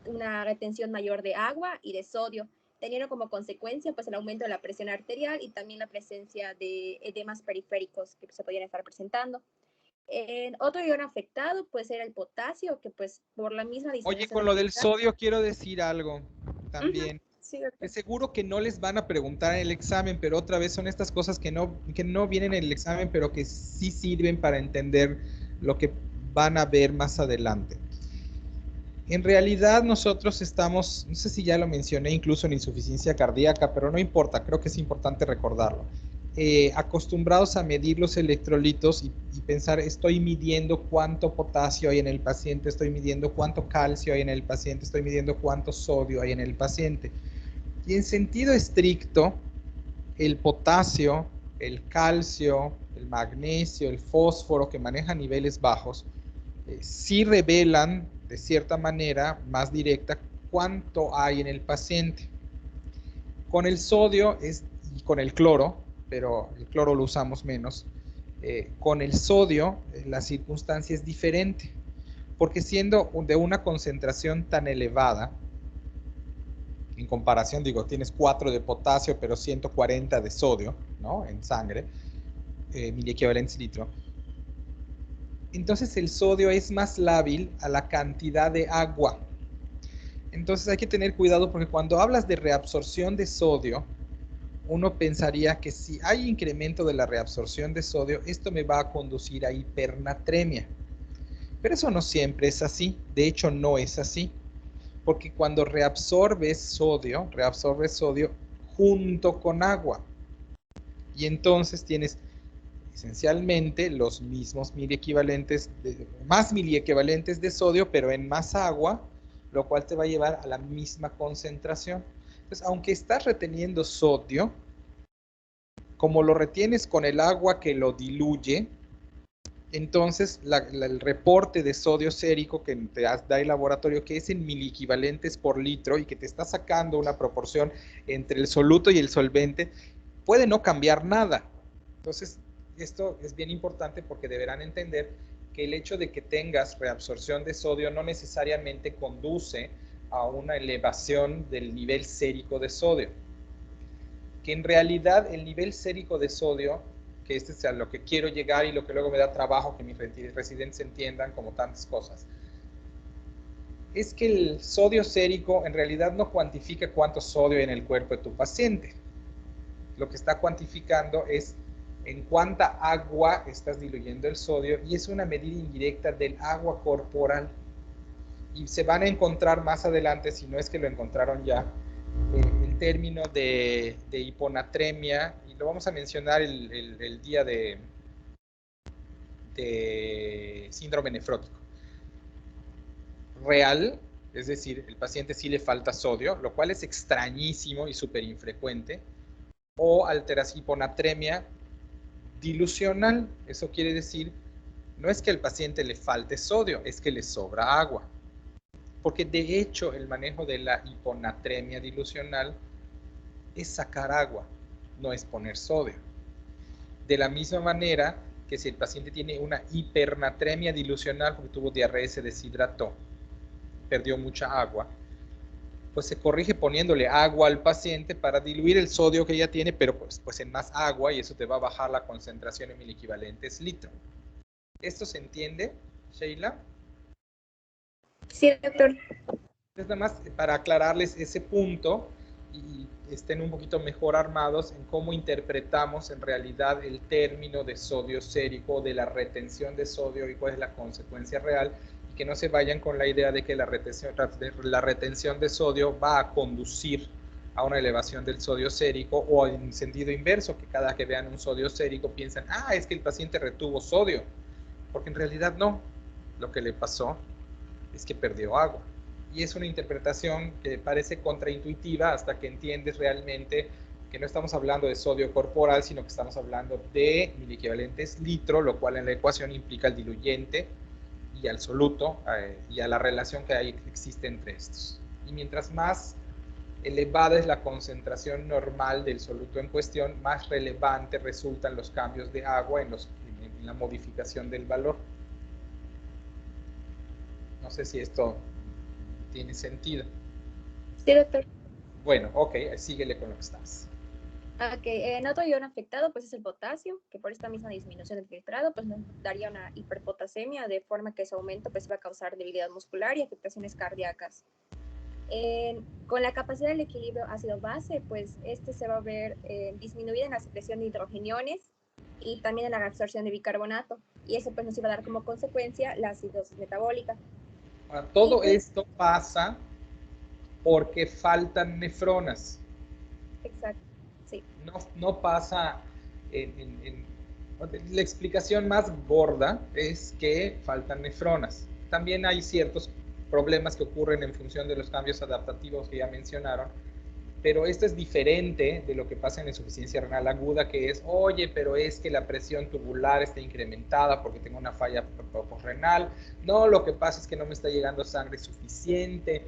una retención mayor de agua y de sodio, teniendo como consecuencia pues el aumento de la presión arterial y también la presencia de edemas periféricos que se podían estar presentando. Otro ion afectado pues era el potasio, que pues por la misma disminución... Oye, con lo del sodio quiero decir algo también. Sí, es seguro que no les van a preguntar en el examen, pero otra vez son estas cosas que no vienen en el examen, pero que sí sirven para entender lo que van a ver más adelante. En realidad nosotros estamos, no sé si ya lo mencioné incluso en insuficiencia cardíaca, pero no importa, creo que es importante recordarlo. Acostumbrados a medir los electrolitos y pensar, estoy midiendo cuánto potasio hay en el paciente, estoy midiendo cuánto calcio hay en el paciente, estoy midiendo cuánto sodio hay en el paciente. Y en sentido estricto, el potasio, el calcio, el magnesio, el fósforo que manejan niveles bajos, sí revelan de cierta manera más directa cuánto hay en el paciente. Con el sodio y con el cloro, pero el cloro lo usamos menos, con el sodio la circunstancia es diferente, porque siendo de una concentración tan elevada, En comparación, digo, tienes 4 de potasio, pero 140 de sodio, ¿no? En sangre, miliequivalentes litro. Entonces el sodio es más lábil a la cantidad de agua. Entonces hay que tener cuidado porque cuando hablas de reabsorción de sodio, uno pensaría que si hay incremento de la reabsorción de sodio, esto me va a conducir a hipernatremia. Pero eso no siempre es así. De hecho, no es así. Porque cuando reabsorbes sodio junto con agua. Y entonces tienes esencialmente los mismos más miliequivalentes de sodio, pero en más agua, lo cual te va a llevar a la misma concentración. Entonces, aunque estás reteniendo sodio, como lo retienes con el agua que lo diluye, entonces el reporte de sodio sérico que te da el laboratorio, que es en miliequivalentes por litro y que te está sacando una proporción entre el soluto y el solvente, puede no cambiar nada. Entonces, esto es bien importante porque deberán entender que el hecho de que tengas reabsorción de sodio no necesariamente conduce a una elevación del nivel sérico de sodio. Que en realidad el nivel sérico de sodio, que este es a lo que quiero llegar y lo que luego me da trabajo que mis residentes entiendan como tantas cosas, es que el sodio sérico en realidad no cuantifica cuánto sodio hay en el cuerpo de tu paciente. Lo que está cuantificando es en cuánta agua estás diluyendo el sodio y es una medida indirecta del agua corporal. Y se van a encontrar más adelante, si no es que lo encontraron ya, el término de hiponatremia, y lo vamos a mencionar el día de síndrome nefrótico. Real, es decir, el paciente sí le falta sodio, lo cual es extrañísimo y súper infrecuente, o alteración hiponatremia dilucional. Eso quiere decir, no es que al paciente le falte sodio, es que le sobra agua. Porque de hecho el manejo de la hiponatremia dilucional es sacar agua, no es poner sodio. De la misma manera que si el paciente tiene una hipernatremia dilucional porque tuvo diarrea, se deshidrató, perdió mucha agua, pues se corrige poniéndole agua al paciente para diluir el sodio que ya tiene, pero pues en más agua, y eso te va a bajar la concentración en miliequivalentes litro. ¿Esto se entiende, Sheila? Sí, doctor. Entonces, nada más para aclararles ese punto y estén un poquito mejor armados en cómo interpretamos en realidad el término de sodio sérico, de la retención de sodio y cuál es la consecuencia real, y que no se vayan con la idea de que la retención de sodio va a conducir a una elevación del sodio sérico, o en sentido inverso, que cada que vean un sodio sérico piensan, ah, es que el paciente retuvo sodio, porque en realidad no, lo que le pasó es que perdió agua. Y es una interpretación que parece contraintuitiva hasta que entiendes realmente que no estamos hablando de sodio corporal, sino que estamos hablando de miliequivalentes litro, lo cual en la ecuación implica el diluyente y al soluto y a la relación que existe entre estos. Y mientras más elevada es la concentración normal del soluto en cuestión, más relevante resultan los cambios de agua en la modificación del valor. No sé si esto tiene sentido. Sí, doctor. Bueno, ok, síguele con lo que estás. Ok, en otro ion afectado pues es el potasio, que por esta misma disminución del filtrado pues nos daría una hiperpotasemia, de forma que su aumento pues va a causar debilidad muscular y afectaciones cardíacas. Con la capacidad del equilibrio ácido-base, pues este se va a ver disminuida en la secreción de hidrogeniones y también en la absorción de bicarbonato, y eso pues nos iba a dar como consecuencia la acidosis metabólica. Ahora, todo esto pasa porque faltan nefronas. Exacto, sí. No pasa la explicación más gorda es que faltan nefronas. También hay ciertos problemas que ocurren en función de los cambios adaptativos que ya mencionaron, pero esto es diferente de lo que pasa en la insuficiencia renal aguda, que es, oye, pero es que la presión tubular está incrementada porque tengo una falla posrenal. No, lo que pasa es que no me está llegando sangre suficiente.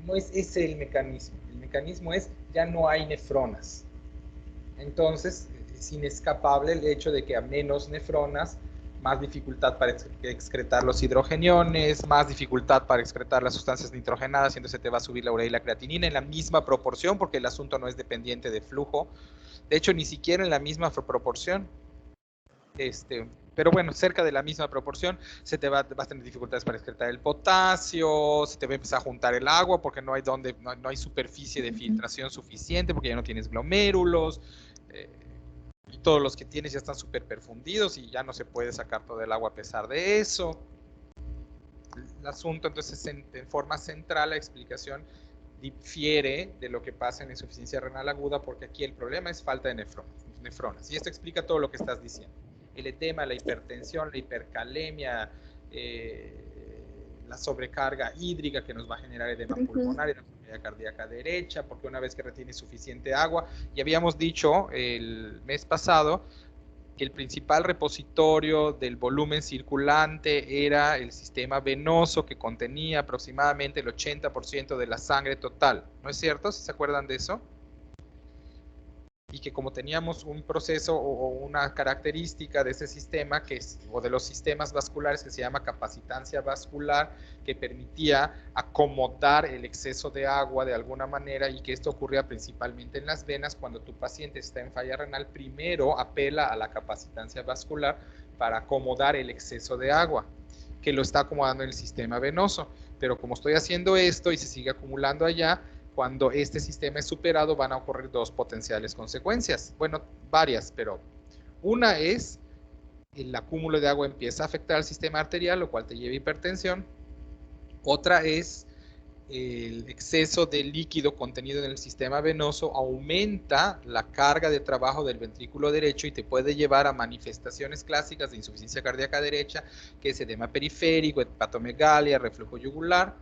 No es ese el mecanismo. El mecanismo es, ya no hay nefronas. Entonces, es inescapable el hecho de que a menos nefronas, más dificultad para excretar los hidrogeniones, más dificultad para excretar las sustancias nitrogenadas, y entonces te va a subir la urea y la creatinina en la misma proporción, porque el asunto no es dependiente de flujo. De hecho, ni siquiera en la misma proporción. Pero bueno, cerca de la misma proporción, vas a tener dificultades para excretar el potasio, se te va a empezar a juntar el agua porque no hay superficie de filtración suficiente, porque ya no tienes glomérulos, y todos los que tienes ya están súper perfundidos y ya no se puede sacar todo el agua a pesar de eso. El asunto, entonces, en forma central, la explicación difiere de lo que pasa en insuficiencia renal aguda, porque aquí el problema es falta de nefronas. Y esto explica todo lo que estás diciendo. El edema, la hipertensión, la hipercalemia, la sobrecarga hídrica que nos va a generar edema pulmonar y la enfermedad cardíaca derecha, porque una vez que retiene suficiente agua, y habíamos dicho el mes pasado que el principal repositorio del volumen circulante era el sistema venoso, que contenía aproximadamente el 80% de la sangre total. ¿No es cierto? ¿Se acuerdan de eso? Y que como teníamos un proceso o una característica de ese sistema, o de los sistemas vasculares, que se llama capacitancia vascular, que permitía acomodar el exceso de agua de alguna manera, y que esto ocurría principalmente en las venas. Cuando tu paciente está en falla renal, primero apela a la capacitancia vascular para acomodar el exceso de agua que lo está acomodando en el sistema venoso. Pero como estoy haciendo esto y se sigue acumulando allá, cuando este sistema es superado van a ocurrir dos potenciales consecuencias. Bueno, varias, pero una es el acúmulo de agua empieza a afectar al sistema arterial, lo cual te lleva a hipertensión. Otra es el exceso de líquido contenido en el sistema venoso aumenta la carga de trabajo del ventrículo derecho y te puede llevar a manifestaciones clásicas de insuficiencia cardíaca derecha, que es edema periférico, hepatomegalia, reflujo yugular,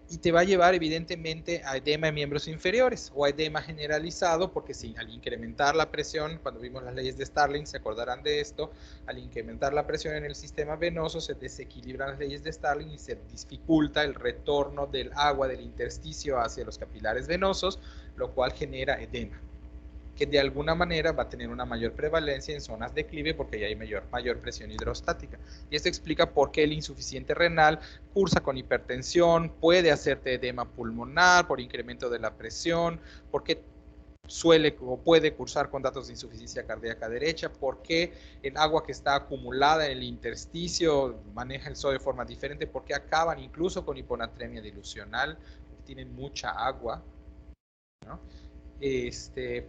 y te va a llevar evidentemente a edema en miembros inferiores o a edema generalizado, porque si al incrementar la presión, cuando vimos las leyes de Starling, se acordarán de esto, al incrementar la presión en el sistema venoso se desequilibran las leyes de Starling y se dificulta el retorno del agua del intersticio hacia los capilares venosos, lo cual genera edema, que de alguna manera va a tener una mayor prevalencia en zonas de declive porque ya hay mayor presión hidrostática. Y esto explica por qué el insuficiente renal cursa con hipertensión, puede hacerte edema pulmonar por incremento de la presión, porque suele o puede cursar con datos de insuficiencia cardíaca derecha, porque el agua que está acumulada en el intersticio maneja el sodio de forma diferente, porque acaban incluso con hiponatremia dilucional, porque tienen mucha agua, ¿no?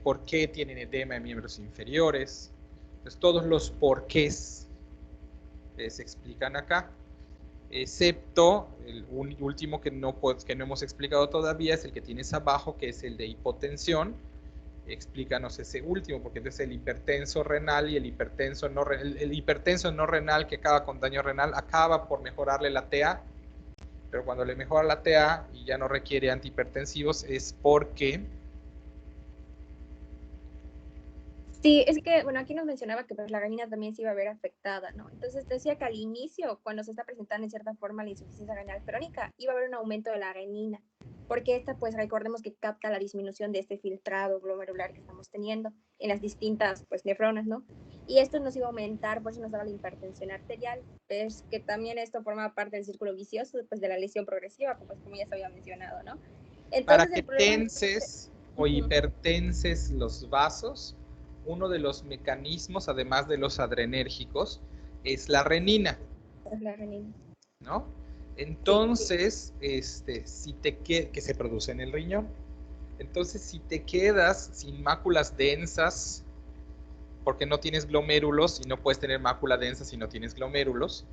¿Por qué tienen edema en miembros inferiores? Entonces, todos los porqués se explican acá, excepto el último que no hemos explicado todavía, es el que tienes abajo, que es el de hipotensión. Explícanos ese último, porque entonces el hipertenso renal y el hipertenso no renal que acaba con daño renal acaba por mejorarle la TA, pero cuando le mejora la TA y ya no requiere antihipertensivos es porque... Sí, es que, bueno, aquí nos mencionaba que pues, la renina también se iba a ver afectada, ¿no? Entonces decía que al inicio, cuando se está presentando en cierta forma la insuficiencia renal crónica, iba a haber un aumento de la renina, porque esta, pues recordemos que capta la disminución de este filtrado glomerular que estamos teniendo en las distintas, pues, nefronas, ¿no? Y esto nos iba a aumentar, por eso nos daba la hipertensión arterial, pues que también esto forma parte del círculo vicioso, pues, de la lesión progresiva, pues, como ya se había mencionado, ¿no? Entonces, para que tenses o hipertenses los vasos, uno de los mecanismos, además de los adrenérgicos, es la renina. Es la renina, ¿no? Entonces, que se produce en el riñón. Entonces, si te quedas sin máculas densas, porque no tienes glomérulos, y no puedes tener mácula densa si no tienes glomérulos,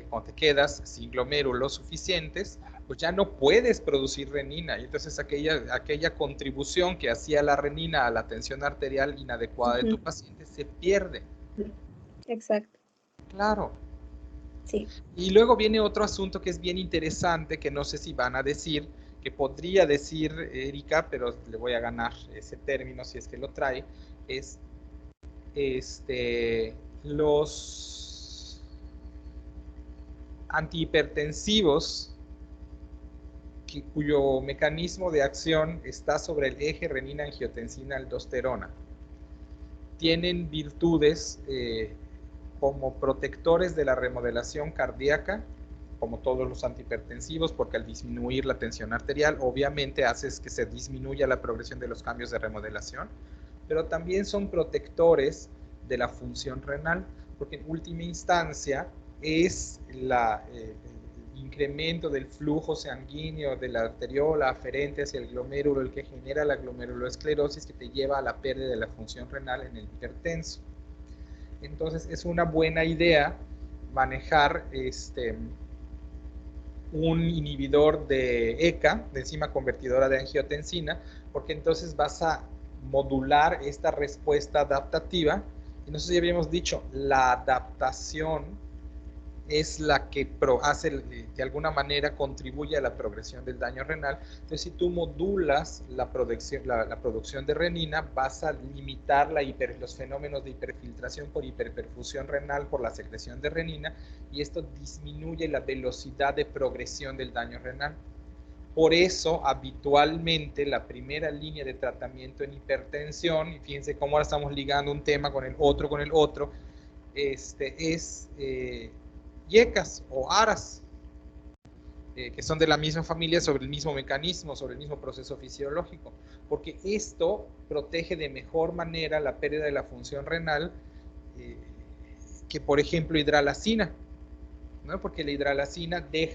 cuando te quedas sin glomérulos suficientes, pues ya no puedes producir renina, y entonces aquella contribución que hacía la renina a la tensión arterial inadecuada de tu paciente se pierde. Exacto. Claro. Sí. Y luego viene otro asunto que es bien interesante, que no sé si van a decir, que podría decir Erika, pero le voy a ganar ese término si es que lo trae, es los antihipertensivos cuyo mecanismo de acción está sobre el eje renina-angiotensina-aldosterona. tienen virtudes como protectores de la remodelación cardíaca, como todos los antihipertensivos, porque al disminuir la tensión arterial, obviamente haces que se disminuya la progresión de los cambios de remodelación, pero también son protectores de la función renal, porque en última instancia es el incremento del flujo sanguíneo de la arteriola aferente hacia el glomérulo el que genera la glomerulosclerosis, que te lleva a la pérdida de la función renal en el hipertenso. Entonces es una buena idea manejar un inhibidor de ECA, de enzima convertidora de angiotensina, porque entonces vas a modular esta respuesta adaptativa. Y nosotros ya habíamos dicho, la adaptación es la que hace, de alguna manera, contribuye a la progresión del daño renal. Entonces, si tú modulas la producción de renina, vas a limitar los fenómenos de hiperfiltración por hiperperfusión renal por la secreción de renina, y esto disminuye la velocidad de progresión del daño renal. Por eso, habitualmente, la primera línea de tratamiento en hipertensión, y fíjense cómo ahora estamos ligando un tema con el otro, es YECAS o ARAS, que son de la misma familia, sobre el mismo mecanismo, sobre el mismo proceso fisiológico, porque esto protege de mejor manera la pérdida de la función renal que, por ejemplo, hidralazina, ¿no? Porque la hidralazina te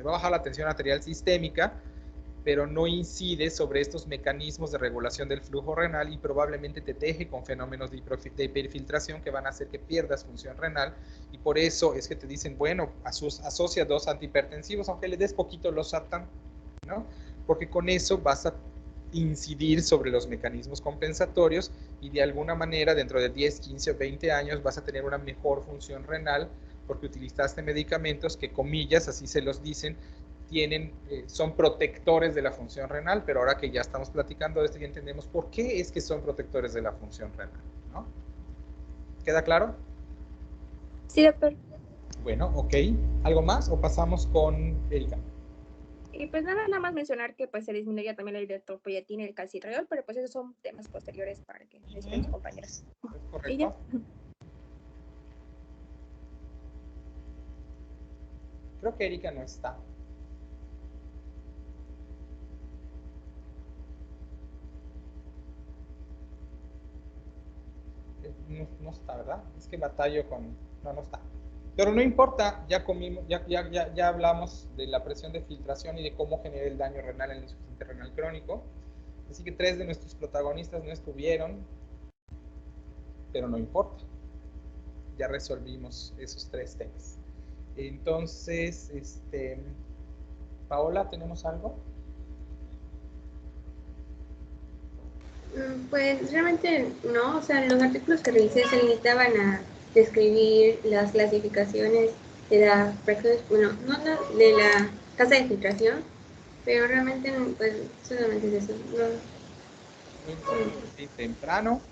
va a bajar la tensión arterial sistémica, pero no incide sobre estos mecanismos de regulación del flujo renal y probablemente te deje con fenómenos de hiperfiltración que van a hacer que pierdas función renal, y por eso es que te dicen, bueno, asocia dos antihipertensivos, aunque le des poquito losartán, ¿no? Porque con eso vas a incidir sobre los mecanismos compensatorios y de alguna manera dentro de 10, 15 o 20 años vas a tener una mejor función renal porque utilizaste medicamentos que, comillas, así se los dicen, son protectores de la función renal, pero ahora que ya estamos platicando de esto ya entendemos por qué es que son protectores de la función renal, ¿no? ¿Queda claro? Sí, doctor. Bueno, ok. ¿Algo más o pasamos con Erika? Y pues nada más mencionar que pues se disminuye también el eritropoyetina y el calcitriol, pero pues esos son temas posteriores para que estén compañeros. ¿Es correcto? ¿Y ya? Creo que Erika no está. No está, ¿verdad? Es que batallo con... No está. Pero no importa, ya hablamos de la presión de filtración y de cómo genera el daño renal en el insuficiente renal crónico. Así que 3 de nuestros protagonistas no estuvieron, pero no importa. Ya resolvimos esos 3 temas. Entonces, Paola, ¿tenemos algo? Pues realmente no, o sea, los artículos que revisé se limitaban a describir las clasificaciones de la de la tasa de filtración, pero realmente pues solamente es eso. Sí, temprano,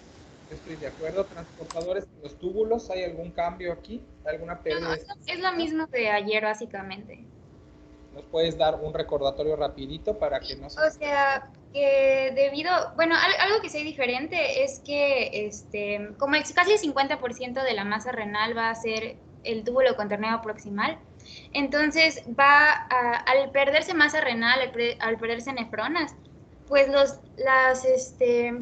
estoy de acuerdo. Transportadores de los túbulos, ¿hay algún cambio aquí? ¿Alguna pérdida? Es lo mismo de ayer básicamente. ¿Nos puedes dar un recordatorio rapidito para que no se... O sea, que algo que sea diferente es que como casi el 50% de la masa renal va a ser el túbulo contorneo proximal, entonces al perderse masa renal, al perderse nefronas, pues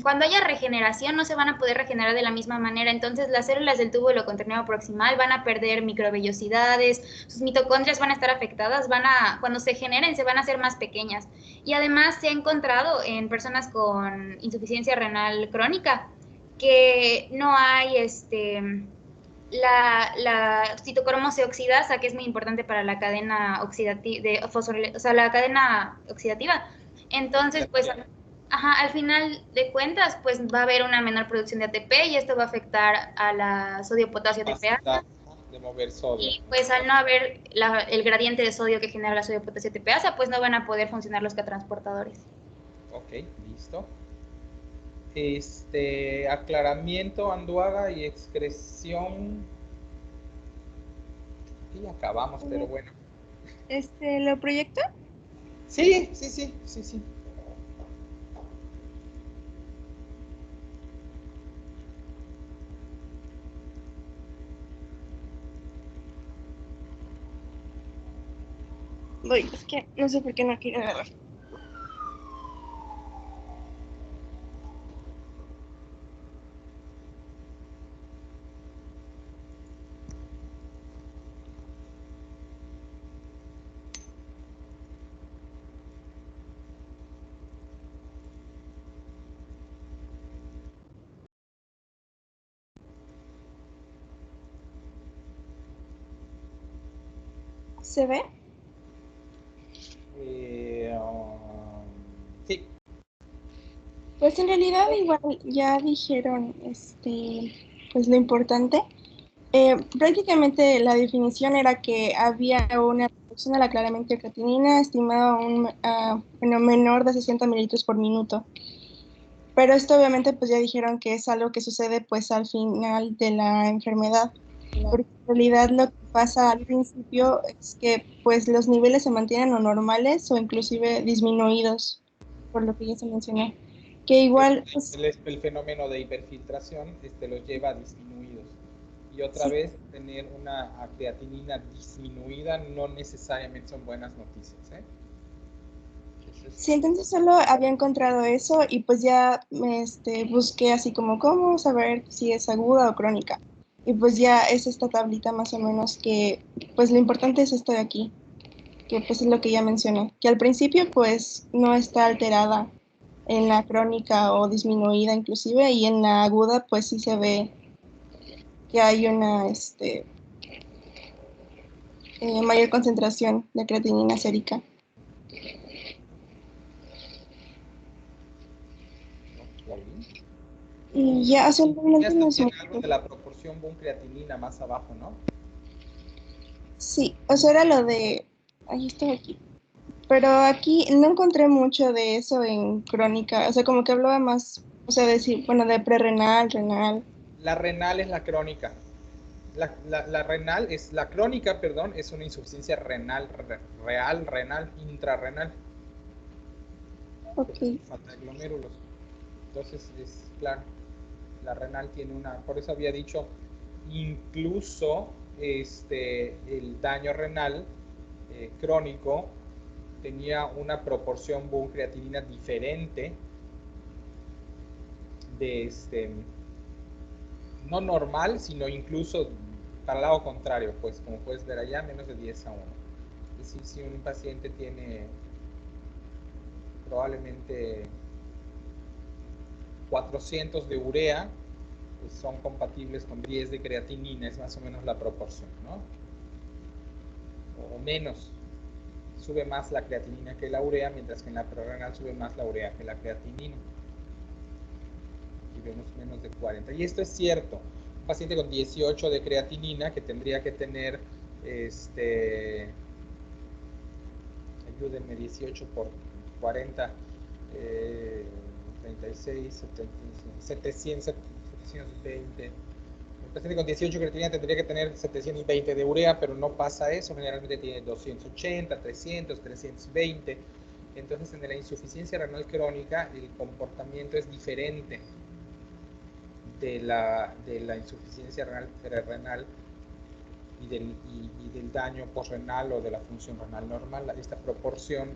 cuando haya regeneración no se van a poder regenerar de la misma manera, entonces las células del túbulo contorneo proximal van a perder microvellosidades, sus mitocondrias van a estar afectadas, cuando se generen se van a hacer más pequeñas, y además se ha encontrado en personas con insuficiencia renal crónica que no hay la citocromo-C oxidasa, que es muy importante para la cadena oxidativa, la cadena oxidativa. Entonces, pues, al final de cuentas, pues va a haber una menor producción de ATP y esto va a afectar a la sodio-potasio ATPasa. De mover sodio. Y pues al no haber el gradiente de sodio que genera la sodio-potasio ATPasa, pues no van a poder funcionar los cotransportadores. Ok, listo. Aclaramiento, Anduaga, y excreción. Y acabamos, pero bueno. ¿Lo proyecto? Sí. Voy, es que no sé por qué no quiero agarrar. ¿Se ve? Sí. Pues en realidad igual ya dijeron pues lo importante. Prácticamente la definición era que había una reducción de la claramentocreatinina estimada a bueno, menor de 60 mililitros por minuto. Pero esto obviamente pues ya dijeron que es algo que sucede pues al final de la enfermedad. Porque en realidad lo que pasa al principio es que pues los niveles se mantienen o normales o inclusive disminuidos, por lo que ya se mencionó. Que igual, pues, El fenómeno de hiperfiltración los lleva a disminuidos. Y otra sí, vez, tener una creatinina disminuida no necesariamente son buenas noticias. sí, entonces solo había encontrado eso y pues ya busqué así como cómo saber si es aguda o crónica. Y pues ya es esta tablita más o menos que pues lo importante es esto de aquí, que pues es lo que ya mencioné, que al principio pues no está alterada en la crónica o disminuida inclusive y en la aguda pues sí se ve que hay una mayor concentración de creatinina sérica. Ok. Y ya, o sea, realmente no es Tiene algo mucho. de la proporción Bohm-creatinina más abajo, ¿no? Sí, o sea, era lo de... Ahí está aquí. Pero aquí no encontré mucho de eso en crónica. O sea, como que hablaba más, o sea, decir, bueno, de prerrenal, renal. La renal es la crónica. La renal es, la crónica, perdón, es una insuficiencia renal, real, renal, intrarrenal. Ok. Falta de glomérulos. Entonces, es claro, la renal tiene una, por eso había dicho, incluso el daño renal crónico tenía una proporción Bohm-creatinina diferente de no normal, sino incluso para el lado contrario, pues como puedes ver allá, menos de 10:1. Es decir, si un paciente tiene probablemente 400 de urea, pues son compatibles con 10 de creatinina, es más o menos la proporción, ¿no? O menos. Sube más la creatinina que la urea, mientras que en la prerrenal sube más la urea que la creatinina. Aquí vemos menos de 40. Y esto es cierto. Un paciente con 18 de creatinina que tendría que tener, ayúdenme, 18 por 40, 36, 700, 720. Un paciente con 18 creatinina tendría que tener 720 de urea, pero no pasa eso. Generalmente tiene 280, 300, 320. Entonces, en la insuficiencia renal crónica, el comportamiento es diferente de la insuficiencia renal prerrenal y del daño posrenal o de la función renal normal. Esta proporción,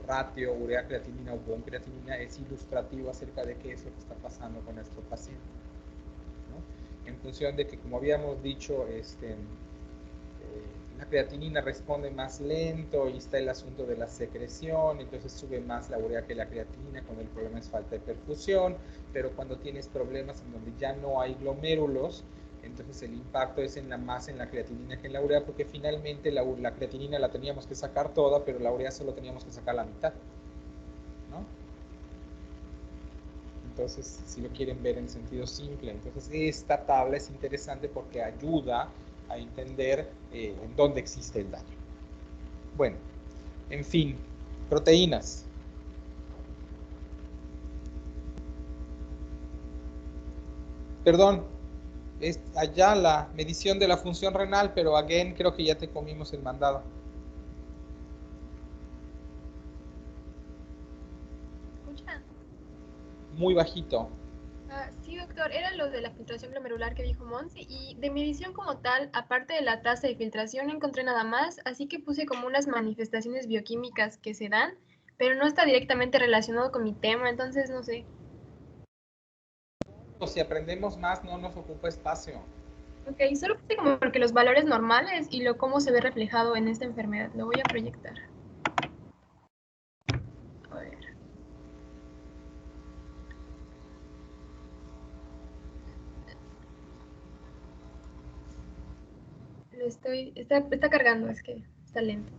ratio, urea-creatinina o Bohm-creatinina, es ilustrativo acerca de qué es lo que está pasando con nuestro paciente, ¿no? En función de que, como habíamos dicho, la creatinina responde más lento y está el asunto de la secreción, entonces sube más la urea que la creatinina cuando el problema es falta de perfusión, pero cuando tienes problemas en donde ya no hay glomérulos, entonces el impacto es más en la creatinina que en la urea, porque finalmente la creatinina la teníamos que sacar toda, pero la urea solo teníamos que sacar la mitad, ¿no? Entonces, si lo quieren ver en sentido simple, entonces esta tabla es interesante porque ayuda a entender en dónde existe el daño. Bueno, en fin, proteínas. Perdón, es allá la medición de la función renal, pero again creo que ya te comimos el mandado. ¿Escucha? Muy bajito. Sí, doctor. doctor, era lo de la filtración glomerular que dijo Monse, y de medición como tal, aparte de la tasa de filtración, no encontré nada más, así que puse como unas manifestaciones bioquímicas que se dan, pero no está directamente relacionado con mi tema, entonces no sé. O si aprendemos más, no nos ocupa espacio. Ok, solo puse como porque los valores normales y lo cómo se ve reflejado en esta enfermedad. Lo voy a proyectar. A ver. Está cargando, es que está lento.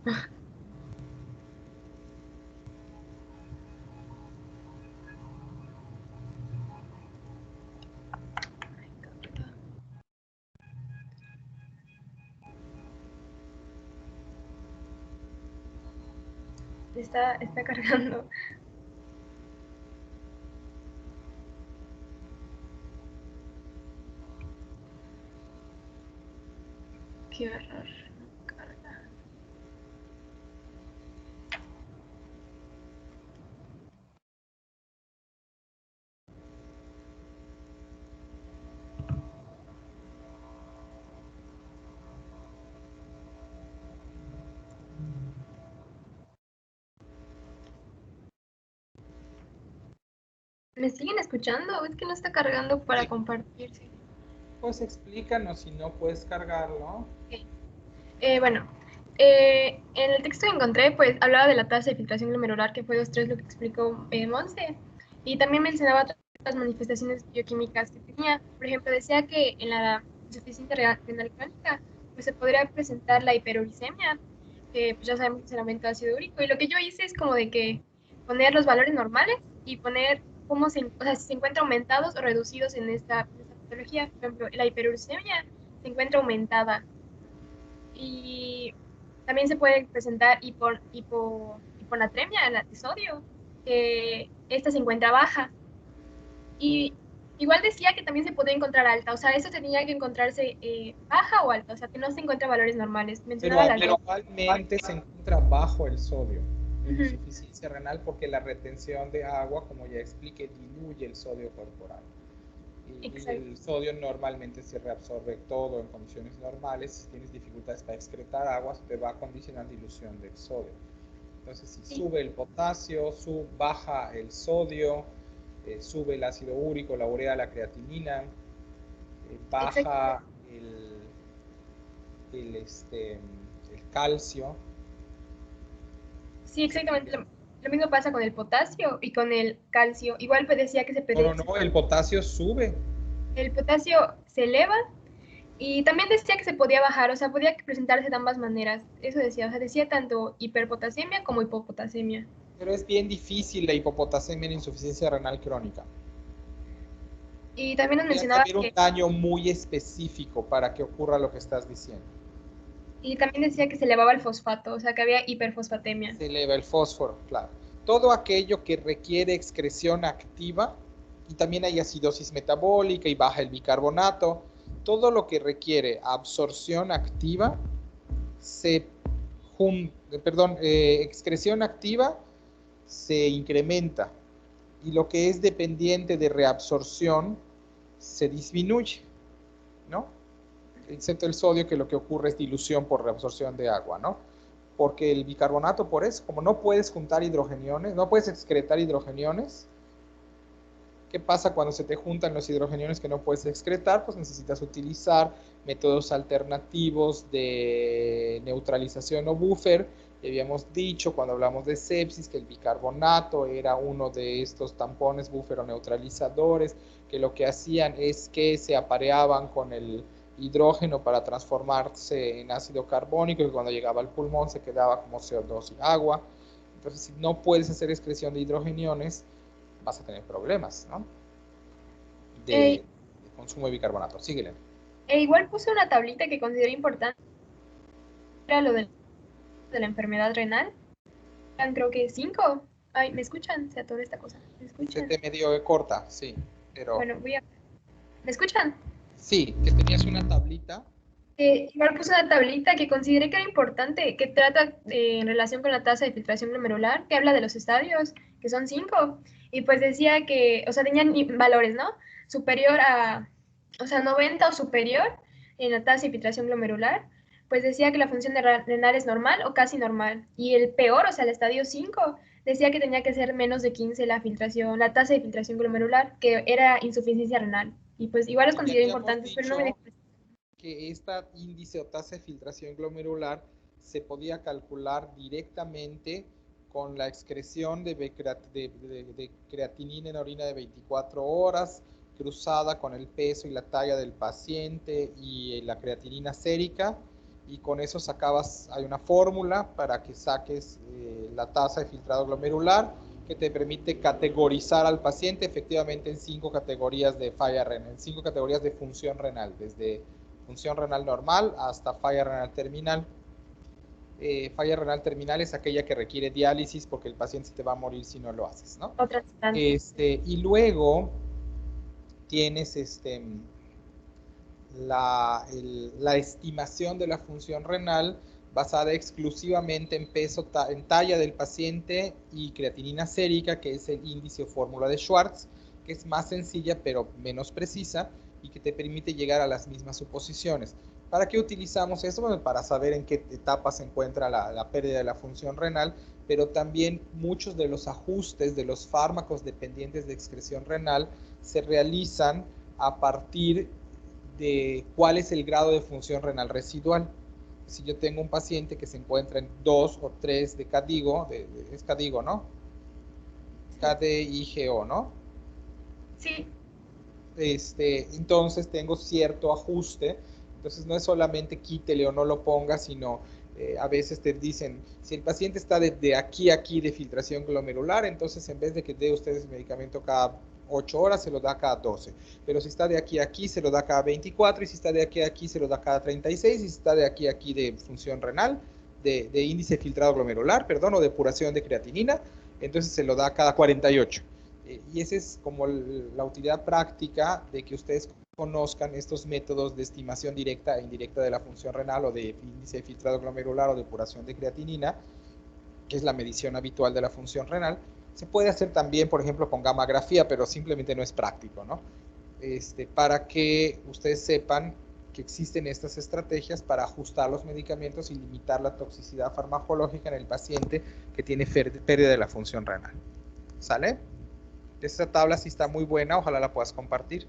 Está cargando. Qué horror. No carga. ¿Me siguen escuchando? Es que no está cargando para compartirse. Pues explícanos si no puedes cargarlo. Okay. Bueno, en el texto que encontré, pues hablaba de la tasa de filtración glomerular, que fue 2,3 lo que explicó Monse, y también mencionaba las manifestaciones bioquímicas que tenía. Por ejemplo, decía que en la insuficiencia renal crónica, pues se podría presentar la hiperuricemia, que pues ya sabemos que es el aumento de ácido úrico, y lo que yo hice es como de que poner los valores normales y poner cómo si se encuentran aumentados o reducidos en esta patología. Por ejemplo, la hiperuricemia se encuentra aumentada. Y también se puede presentar hiponatremia de sodio, que esta se encuentra baja. Y igual decía que también se podía encontrar alta, o sea, eso tenía que encontrarse baja o alta, o sea, que no se encuentra valores normales. Pero actualmente se encuentra bajo el sodio en insuficiencia renal porque la retención de agua, como ya expliqué, diluye el sodio corporal. Y el sodio normalmente se reabsorbe todo en condiciones normales. Si tienes dificultades para excretar agua, se te va a condicionar dilución del sodio. Entonces, si sube el potasio, baja el sodio, sube el ácido úrico, la urea, la creatinina, baja el calcio. Sí, exactamente. Lo mismo pasa con el potasio y con el calcio. Igual pues decía que se pedía... No, el potasio sube. El potasio se eleva y también decía que se podía bajar, o sea, podía presentarse de ambas maneras. Eso decía, o sea, decía tanto hiperpotasemia como hipopotasemia. Pero es bien difícil la hipopotasemia en insuficiencia renal crónica. Y también nos mencionaba que un daño muy específico para que ocurra lo que estás diciendo. Y también decía que se elevaba el fosfato, o sea, que había hiperfosfatemia. Se eleva el fósforo, claro. Todo aquello que requiere excreción activa, y también hay acidosis metabólica y baja el bicarbonato, todo lo que requiere absorción activa, excreción activa se incrementa, y lo que es dependiente de reabsorción se disminuye, ¿no? Excepto el sodio, que lo que ocurre es dilución por reabsorción de agua, ¿no? Porque el bicarbonato, por eso, como no puedes juntar hidrogeniones, no puedes excretar hidrogeniones, ¿qué pasa cuando se te juntan los hidrogeniones que no puedes excretar? Pues necesitas utilizar métodos alternativos de neutralización o buffer. Y habíamos dicho cuando hablamos de sepsis que el bicarbonato era uno de estos tampones buffer o neutralizadores, que lo que hacían es que se apareaban con el hidrógeno para transformarse en ácido carbónico, y cuando llegaba al pulmón se quedaba como CO2 y agua. Entonces, si no puedes hacer excreción de hidrogeniones, vas a tener problemas, ¿no? De consumo de bicarbonato. Síguele. Igual puse una tablita que consideré importante. Era lo de la enfermedad renal. Eran creo que 5. Ay, ¿me escuchan? Se atora esta cosa. ¿Me escuchan? Se te medio corta, sí. Pero... Bueno, ¿me escuchan? Sí, que tenías una tablita. Igual puse una tablita que consideré que era importante, que trata en relación con la tasa de filtración glomerular, que habla de los estadios, que son 5. Y pues decía que, o sea, tenían valores, ¿no? superior a, o sea, 90 o superior en la tasa de filtración glomerular, pues decía que la función renal es normal o casi normal. Y el peor, o sea, el estadio 5, decía que tenía que ser menos de 15 la filtración, la tasa de filtración glomerular, que era insuficiencia renal. Y pues igual los Y ya considero habíamos importantes, pero no me dicho que esta índice o tasa de filtración glomerular se podía calcular directamente con la excreción de creatinina en orina de 24 horas, cruzada con el peso y la talla del paciente y la creatinina sérica, y con eso sacabas, hay una fórmula para que saques la tasa de filtrado glomerular que te permite categorizar al paciente efectivamente en 5 categorías de falla renal, en 5 categorías de función renal, desde función renal normal hasta falla renal terminal. Falla renal terminal es aquella que requiere diálisis porque el paciente se te va a morir si no lo haces, ¿no? Y luego tienes la estimación de la función renal basada exclusivamente en peso, en talla del paciente y creatinina sérica, que es el índice o fórmula de Schwartz, que es más sencilla pero menos precisa y que te permite llegar a las mismas suposiciones. ¿Para qué utilizamos eso? Bueno, para saber en qué etapa se encuentra la pérdida de la función renal, pero también muchos de los ajustes de los fármacos dependientes de excreción renal se realizan a partir de cuál es el grado de función renal residual. Si yo tengo un paciente que se encuentra en 2 o 3 de CADIGO, es CADIGO, ¿no? KDIGO, ¿no? Sí. Entonces tengo cierto ajuste. Entonces no es solamente quítele o no lo ponga, sino a veces te dicen, si el paciente está de aquí a aquí de filtración glomerular, entonces en vez de que dé ustedes el medicamento cada 8 horas, se lo da cada 12. Pero si está de aquí a aquí, se lo da cada 24, y si está de aquí a aquí, se lo da cada 36, y si está de aquí a aquí de función renal, de índice filtrado glomerular, perdón, o depuración de creatinina, entonces se lo da cada 48. Y esa es como la utilidad práctica de que ustedes conozcan estos métodos de estimación directa e indirecta de la función renal o de índice de filtrado glomerular o depuración de creatinina, que es la medición habitual de la función renal. Se puede hacer también, por ejemplo, con gammagrafía, pero simplemente no es práctico, ¿no? Para que ustedes sepan que existen estas estrategias para ajustar los medicamentos y limitar la toxicidad farmacológica en el paciente que tiene pérdida de la función renal. ¿Sale? Esta tabla sí está muy buena, ojalá la puedas compartir.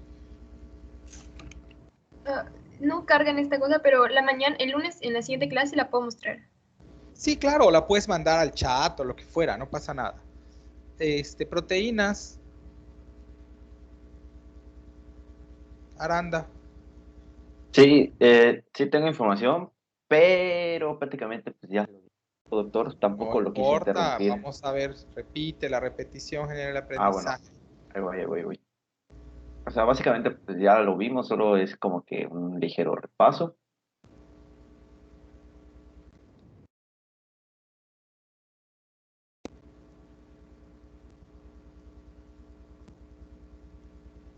No cargan esta cosa, pero el lunes en la siguiente clase la puedo mostrar. Sí, claro, la puedes mandar al chat o lo que fuera, no pasa nada. Proteínas. Aranda. Sí, sí tengo información, pero prácticamente pues ya, doctor, tampoco No lo quise importa, interrumpir. vamos a ver, repite, la repetición genera el aprendizaje. Bueno, ahí voy. O sea, básicamente pues ya lo vimos, solo es como que un ligero repaso.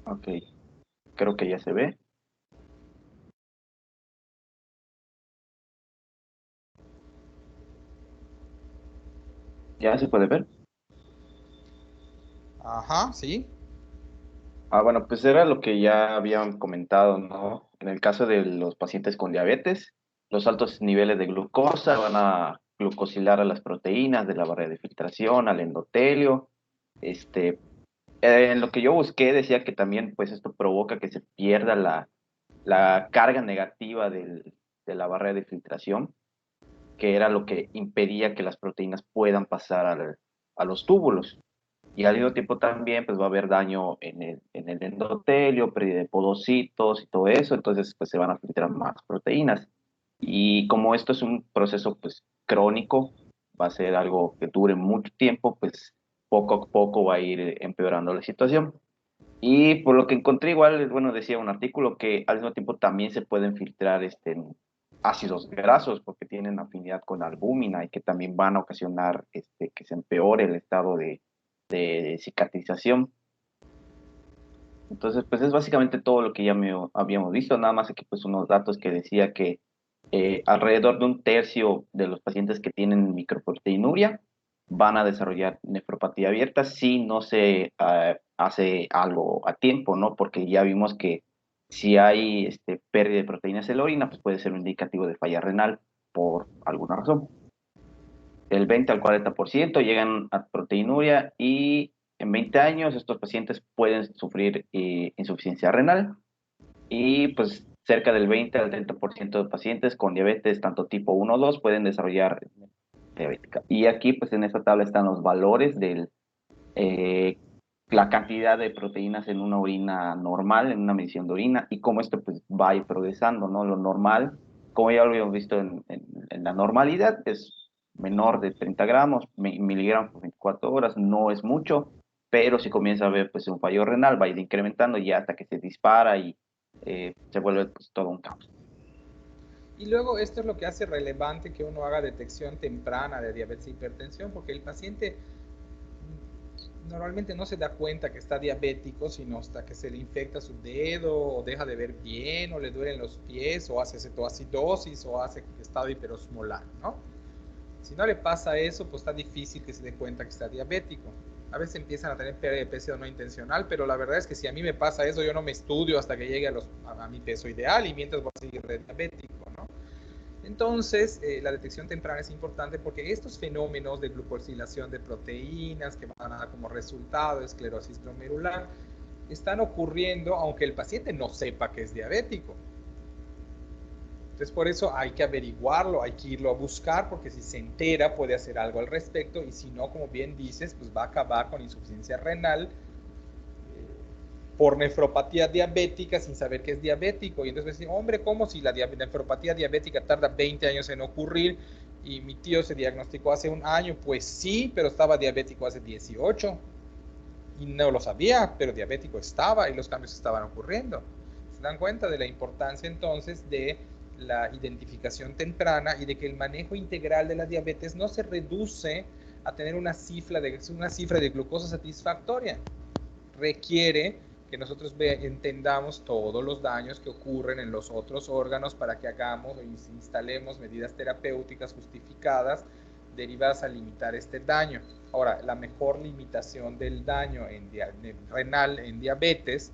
Ok, creo que ya se ve. ¿Ya se puede ver? Ajá, sí. Bueno, pues era lo que ya habían comentado, ¿no? En el caso de los pacientes con diabetes, los altos niveles de glucosa van a glucosilar a las proteínas de la barrera de filtración, al endotelio. En lo que yo busqué decía que también pues esto provoca que se pierda la carga negativa de la barrera de filtración, que era lo que impedía que las proteínas puedan pasar a los túbulos. Y al mismo tiempo también pues va a haber daño en el endotelio, pérdida de podocitos y todo eso, entonces pues se van a filtrar más proteínas. Y como esto es un proceso pues crónico, va a ser algo que dure mucho tiempo, pues poco a poco va a ir empeorando la situación. Y por lo que encontré igual, bueno, decía un artículo que al mismo tiempo también se pueden filtrar ácidos grasos porque tienen afinidad con albúmina y que también van a ocasionar que se empeore el estado de cicatrización. Entonces, pues es básicamente todo lo que ya habíamos visto, nada más aquí pues unos datos que decía que alrededor de un tercio de los pacientes que tienen microproteinuria van a desarrollar nefropatía abierta si no se hace algo a tiempo, ¿no? Porque ya vimos que si hay pérdida de proteínas en la orina, pues puede ser un indicativo de falla renal por alguna razón. Del 20 al 40% llegan a proteinuria y en 20 años estos pacientes pueden sufrir insuficiencia renal y pues cerca del 20 al 30% de pacientes con diabetes tanto tipo 1 o 2 pueden desarrollar diabética. Y aquí pues en esta tabla están los valores de la cantidad de proteínas en una orina normal, en una medición de orina y cómo esto pues va a ir progresando, ¿no? Lo normal, como ya lo habíamos visto en la normalidad, es menor de 30 gramos, miligramos por 24 horas, no es mucho, pero si comienza a haber pues un fallo renal, va a ir incrementando ya hasta que se dispara y se vuelve pues todo un caos. Y luego esto es lo que hace relevante que uno haga detección temprana de diabetes e hipertensión, porque el paciente normalmente no se da cuenta que está diabético, sino hasta que se le infecta su dedo, o deja de ver bien, o le duelen los pies, o hace cetoacidosis, o hace estado hiperosmolar, ¿no? Si no le pasa eso, pues está difícil que se dé cuenta que está diabético. A veces empiezan a tener pérdida de peso no intencional, pero la verdad es que si a mí me pasa eso, yo no me estudio hasta que llegue a mi peso ideal y mientras voy a seguir diabético, ¿no? Entonces, la detección temprana es importante porque estos fenómenos de glucosilación de proteínas que van a dar como resultado esclerosis glomerular están ocurriendo aunque el paciente no sepa que es diabético. Entonces, por eso hay que averiguarlo, hay que irlo a buscar, porque si se entera puede hacer algo al respecto y si no, como bien dices, pues va a acabar con insuficiencia renal por nefropatía diabética sin saber que es diabético. Y entonces decir, hombre, ¿cómo si la nefropatía diabética tarda 20 años en ocurrir y mi tío se diagnosticó hace un año? Pues sí, pero estaba diabético hace 18 y no lo sabía, pero diabético estaba y los cambios estaban ocurriendo. ¿Se dan cuenta de la importancia entonces de la identificación temprana y de que el manejo integral de la diabetes no se reduce a tener una cifra de glucosa satisfactoria? Requiere que nosotros entendamos todos los daños que ocurren en los otros órganos para que hagamos e instalemos medidas terapéuticas justificadas derivadas a limitar este daño. Ahora, la mejor limitación del daño renal en diabetes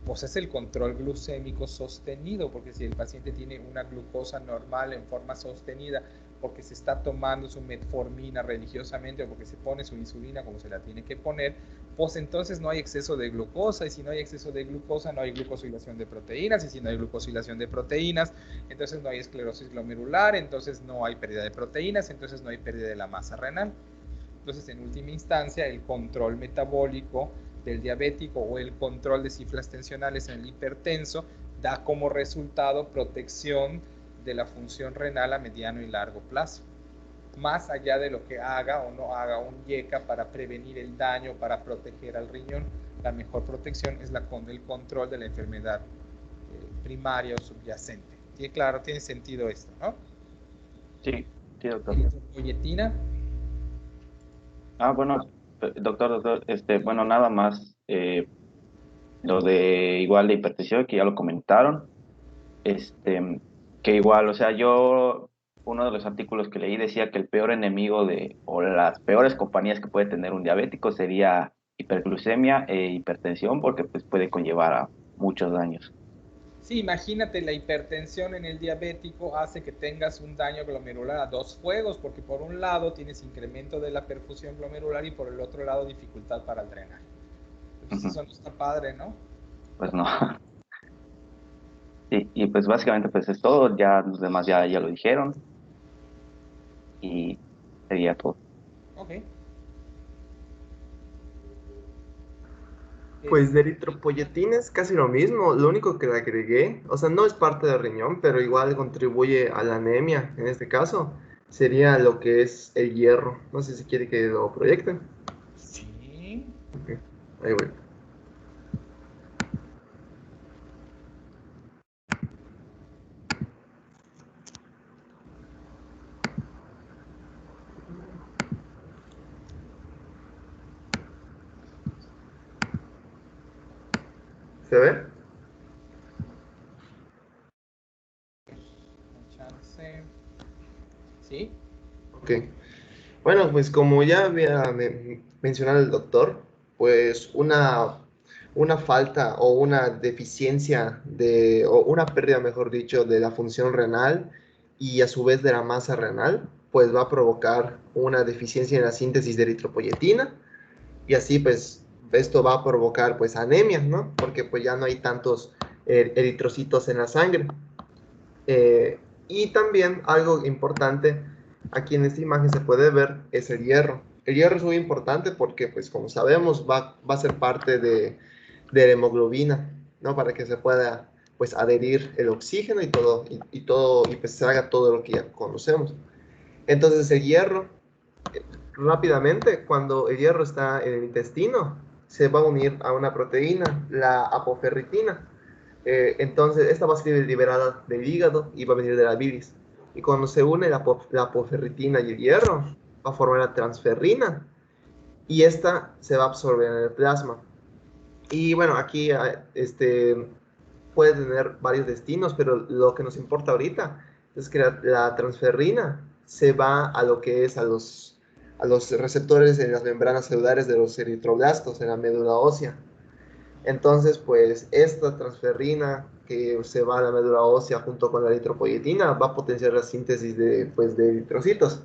pues es el control glucémico sostenido, porque si el paciente tiene una glucosa normal en forma sostenida, porque se está tomando su metformina religiosamente o porque se pone su insulina como se la tiene que poner, pues entonces no hay exceso de glucosa, y si no hay exceso de glucosa no hay glucosilación de proteínas, y si no hay glucosilación de proteínas, entonces no hay esclerosis glomerular, entonces no hay pérdida de proteínas, entonces no hay pérdida de la masa renal. Entonces, en última instancia, el control metabólico del diabético o el control de cifras tensionales en el hipertenso da como resultado protección de la función renal a mediano y largo plazo. Más allá de lo que haga o no haga un IECA para prevenir el daño, para proteger al riñón, la mejor protección es el control de la enfermedad primaria o subyacente. ¿Sí? Claro, tiene sentido esto, ¿no? Sí, sí, doctor. Eritropoyetina. Bueno, doctor, bueno, nada más lo de igual de hipertensión, que ya lo comentaron, que igual, o sea, uno de los artículos que leí decía que el peor enemigo o las peores compañías que puede tener un diabético sería hiperglucemia e hipertensión, porque pues puede conllevar a muchos daños. Sí, imagínate, la hipertensión en el diabético hace que tengas un daño glomerular a dos fuegos, porque por un lado tienes incremento de la perfusión glomerular y por el otro lado dificultad para el drenaje. Entonces eso no está padre, ¿no? Pues no. Sí, y pues básicamente pues es todo, ya los demás ya lo dijeron y sería todo. Ok. Pues de eritropoyetina es casi lo mismo, lo único que le agregué, o sea, no es parte del riñón, pero igual contribuye a la anemia, en este caso, sería lo que es el hierro. No sé si quiere que lo proyecte. Sí. Ok, ahí voy. ¿Se ve? Chance. ¿Sí? Ok. Bueno, pues como ya había mencionado el doctor, pues una falta o una deficiencia o una pérdida, mejor dicho, de la función renal y a su vez de la masa renal, pues va a provocar una deficiencia en la síntesis de eritropoyetina y así pues esto va a provocar pues anemia, ¿no? Porque pues ya no hay tantos eritrocitos en la sangre. Eh, y también algo importante, aquí en esta imagen se puede ver, es el hierro. El hierro es muy importante porque, pues como sabemos, va a ser parte de la hemoglobina, ¿no? Para que se pueda, pues, adherir el oxígeno y pues se haga todo lo que ya conocemos. Entonces el hierro, rápidamente, cuando el hierro está en el intestino, se va a unir a una proteína, la apoferritina. Entonces, esta va a ser liberada del hígado y va a venir de la bilis. Y cuando se une la apoferritina y el hierro, va a formar la transferrina. Y esta se va a absorber en el plasma. Y bueno, aquí puede tener varios destinos, pero lo que nos importa ahorita es que la transferrina se va a lo que es a los receptores en las membranas celulares de los eritroblastos, en la médula ósea. Entonces, pues esta transferrina que se va a la médula ósea junto con la eritropoyetina va a potenciar la síntesis pues, de eritrocitos.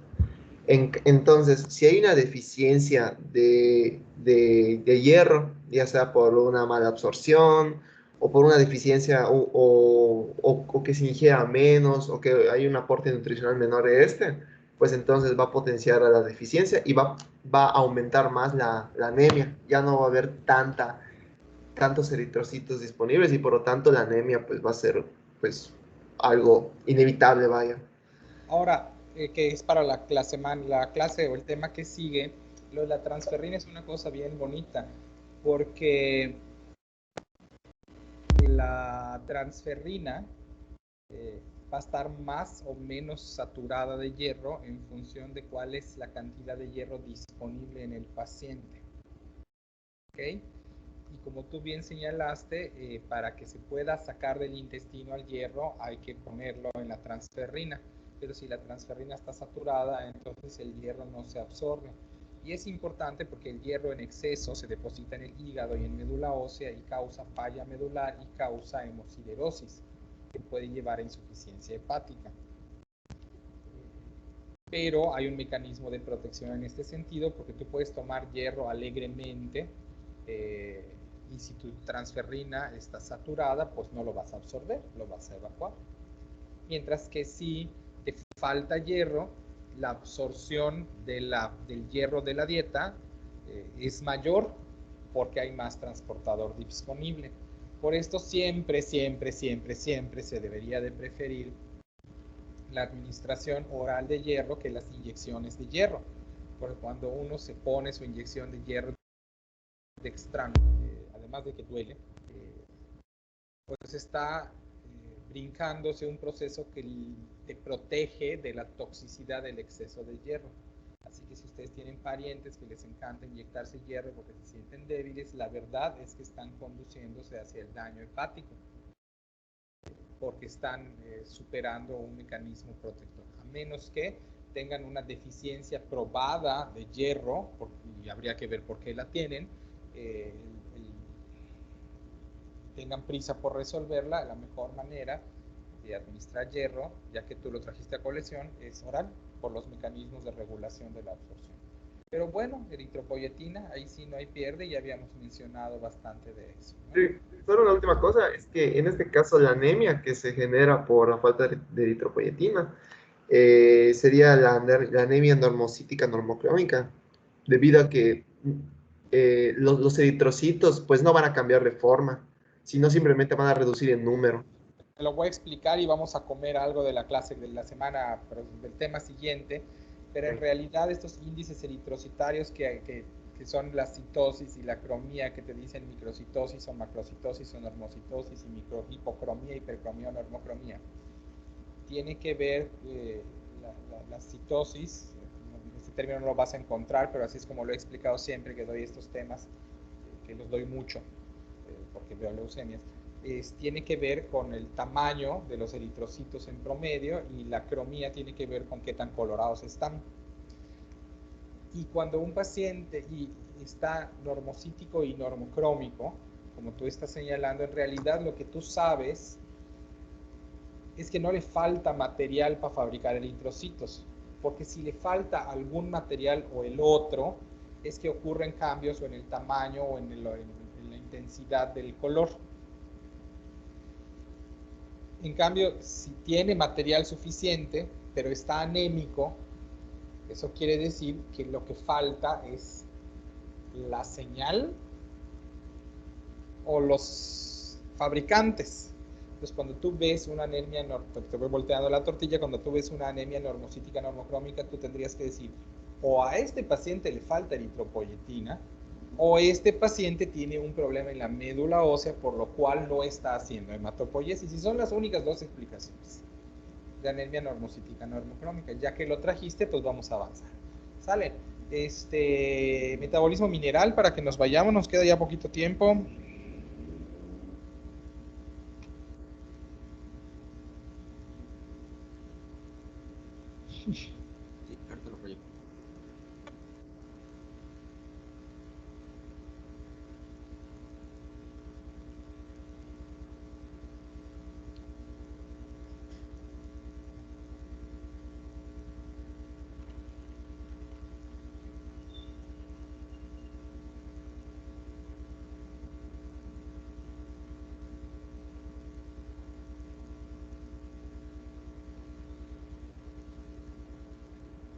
Entonces, si hay una deficiencia de hierro, ya sea por una mala absorción o por una deficiencia o que se ingiera menos o que hay un aporte nutricional menor de pues entonces va a potenciar a la deficiencia y va a aumentar más la anemia. Ya no va a haber tantos eritrocitos disponibles y por lo tanto la anemia pues va a ser pues algo inevitable, vaya. Ahora, que es para la clase o el tema que sigue, lo de la transferrina es una cosa bien bonita, porque la transferrina va a estar más o menos saturada de hierro en función de cuál es la cantidad de hierro disponible en el paciente. ¿Ok? Y como tú bien señalaste, para que se pueda sacar del intestino al hierro hay que ponerlo en la transferrina. Pero si la transferrina está saturada, entonces el hierro no se absorbe. Y es importante porque el hierro en exceso se deposita en el hígado y en médula ósea y causa falla medular y causa hemosiderosis, que puede llevar a insuficiencia hepática. Pero hay un mecanismo de protección en este sentido porque tú puedes tomar hierro alegremente y si tu transferrina está saturada, pues no lo vas a absorber, lo vas a evacuar. Mientras que si te falta hierro, la absorción del hierro de la dieta es mayor porque hay más transportador disponible. Por esto siempre se debería de preferir la administración oral de hierro que las inyecciones de hierro. Porque cuando uno se pone su inyección de hierro de extrano, además de que duele, pues está brincándose un proceso que te protege de la toxicidad del exceso de hierro. Así que si ustedes tienen parientes que les encanta inyectarse hierro porque se sienten débiles, la verdad es que están conduciéndose hacia el daño hepático porque están superando un mecanismo protector. A menos que tengan una deficiencia probada de hierro, y habría que ver por qué la tienen, tengan prisa por resolverla, la mejor manera de administrar hierro, ya que tú lo trajiste a colección, es oral, por los mecanismos de regulación de la absorción. Pero bueno, eritropoyetina, ahí sí no hay pierde, ya habíamos mencionado bastante de eso, ¿no? Sí, solo una última cosa, es que en este caso la anemia que se genera por la falta de eritropoyetina sería la anemia normocítica normocrónica, debido a que los eritrocitos pues no van a cambiar de forma, sino simplemente van a reducir en número. Te lo voy a explicar y vamos a comer algo de la clase de la semana, pero del tema siguiente, pero en realidad estos índices eritrocitarios que son la citosis y la cromía, que te dicen microcitosis o macrocitosis o normocitosis y hipocromía, hipercromía o normocromía, tiene que ver la citosis, este término no lo vas a encontrar, pero así es como lo he explicado siempre que doy estos temas, que los doy mucho, porque veo leucemias. Tiene que ver con el tamaño de los eritrocitos en promedio y la cromía tiene que ver con qué tan colorados están. Y cuando un paciente está normocítico y normocrómico, como tú estás señalando, en realidad lo que tú sabes es que no le falta material para fabricar eritrocitos, porque si le falta algún material o el otro, es que ocurren cambios o en el tamaño o en la intensidad del color. En cambio, si tiene material suficiente, pero está anémico, eso quiere decir que lo que falta es la señal o los fabricantes. Entonces, cuando tú ves una anemia, te voy volteando la tortilla, cuando tú ves una anemia normocítica, normocrómica, tú tendrías que decir, o a este paciente le falta eritropoyetina, o este paciente tiene un problema en la médula ósea, por lo cual no está haciendo hematopoiesis. Y son las únicas dos explicaciones de anemia normocítica, normocrómica. Ya que lo trajiste, pues vamos a avanzar. ¿Sale? Metabolismo mineral, para que nos vayamos, nos queda ya poquito tiempo. Sí, ahorita lo proyecto.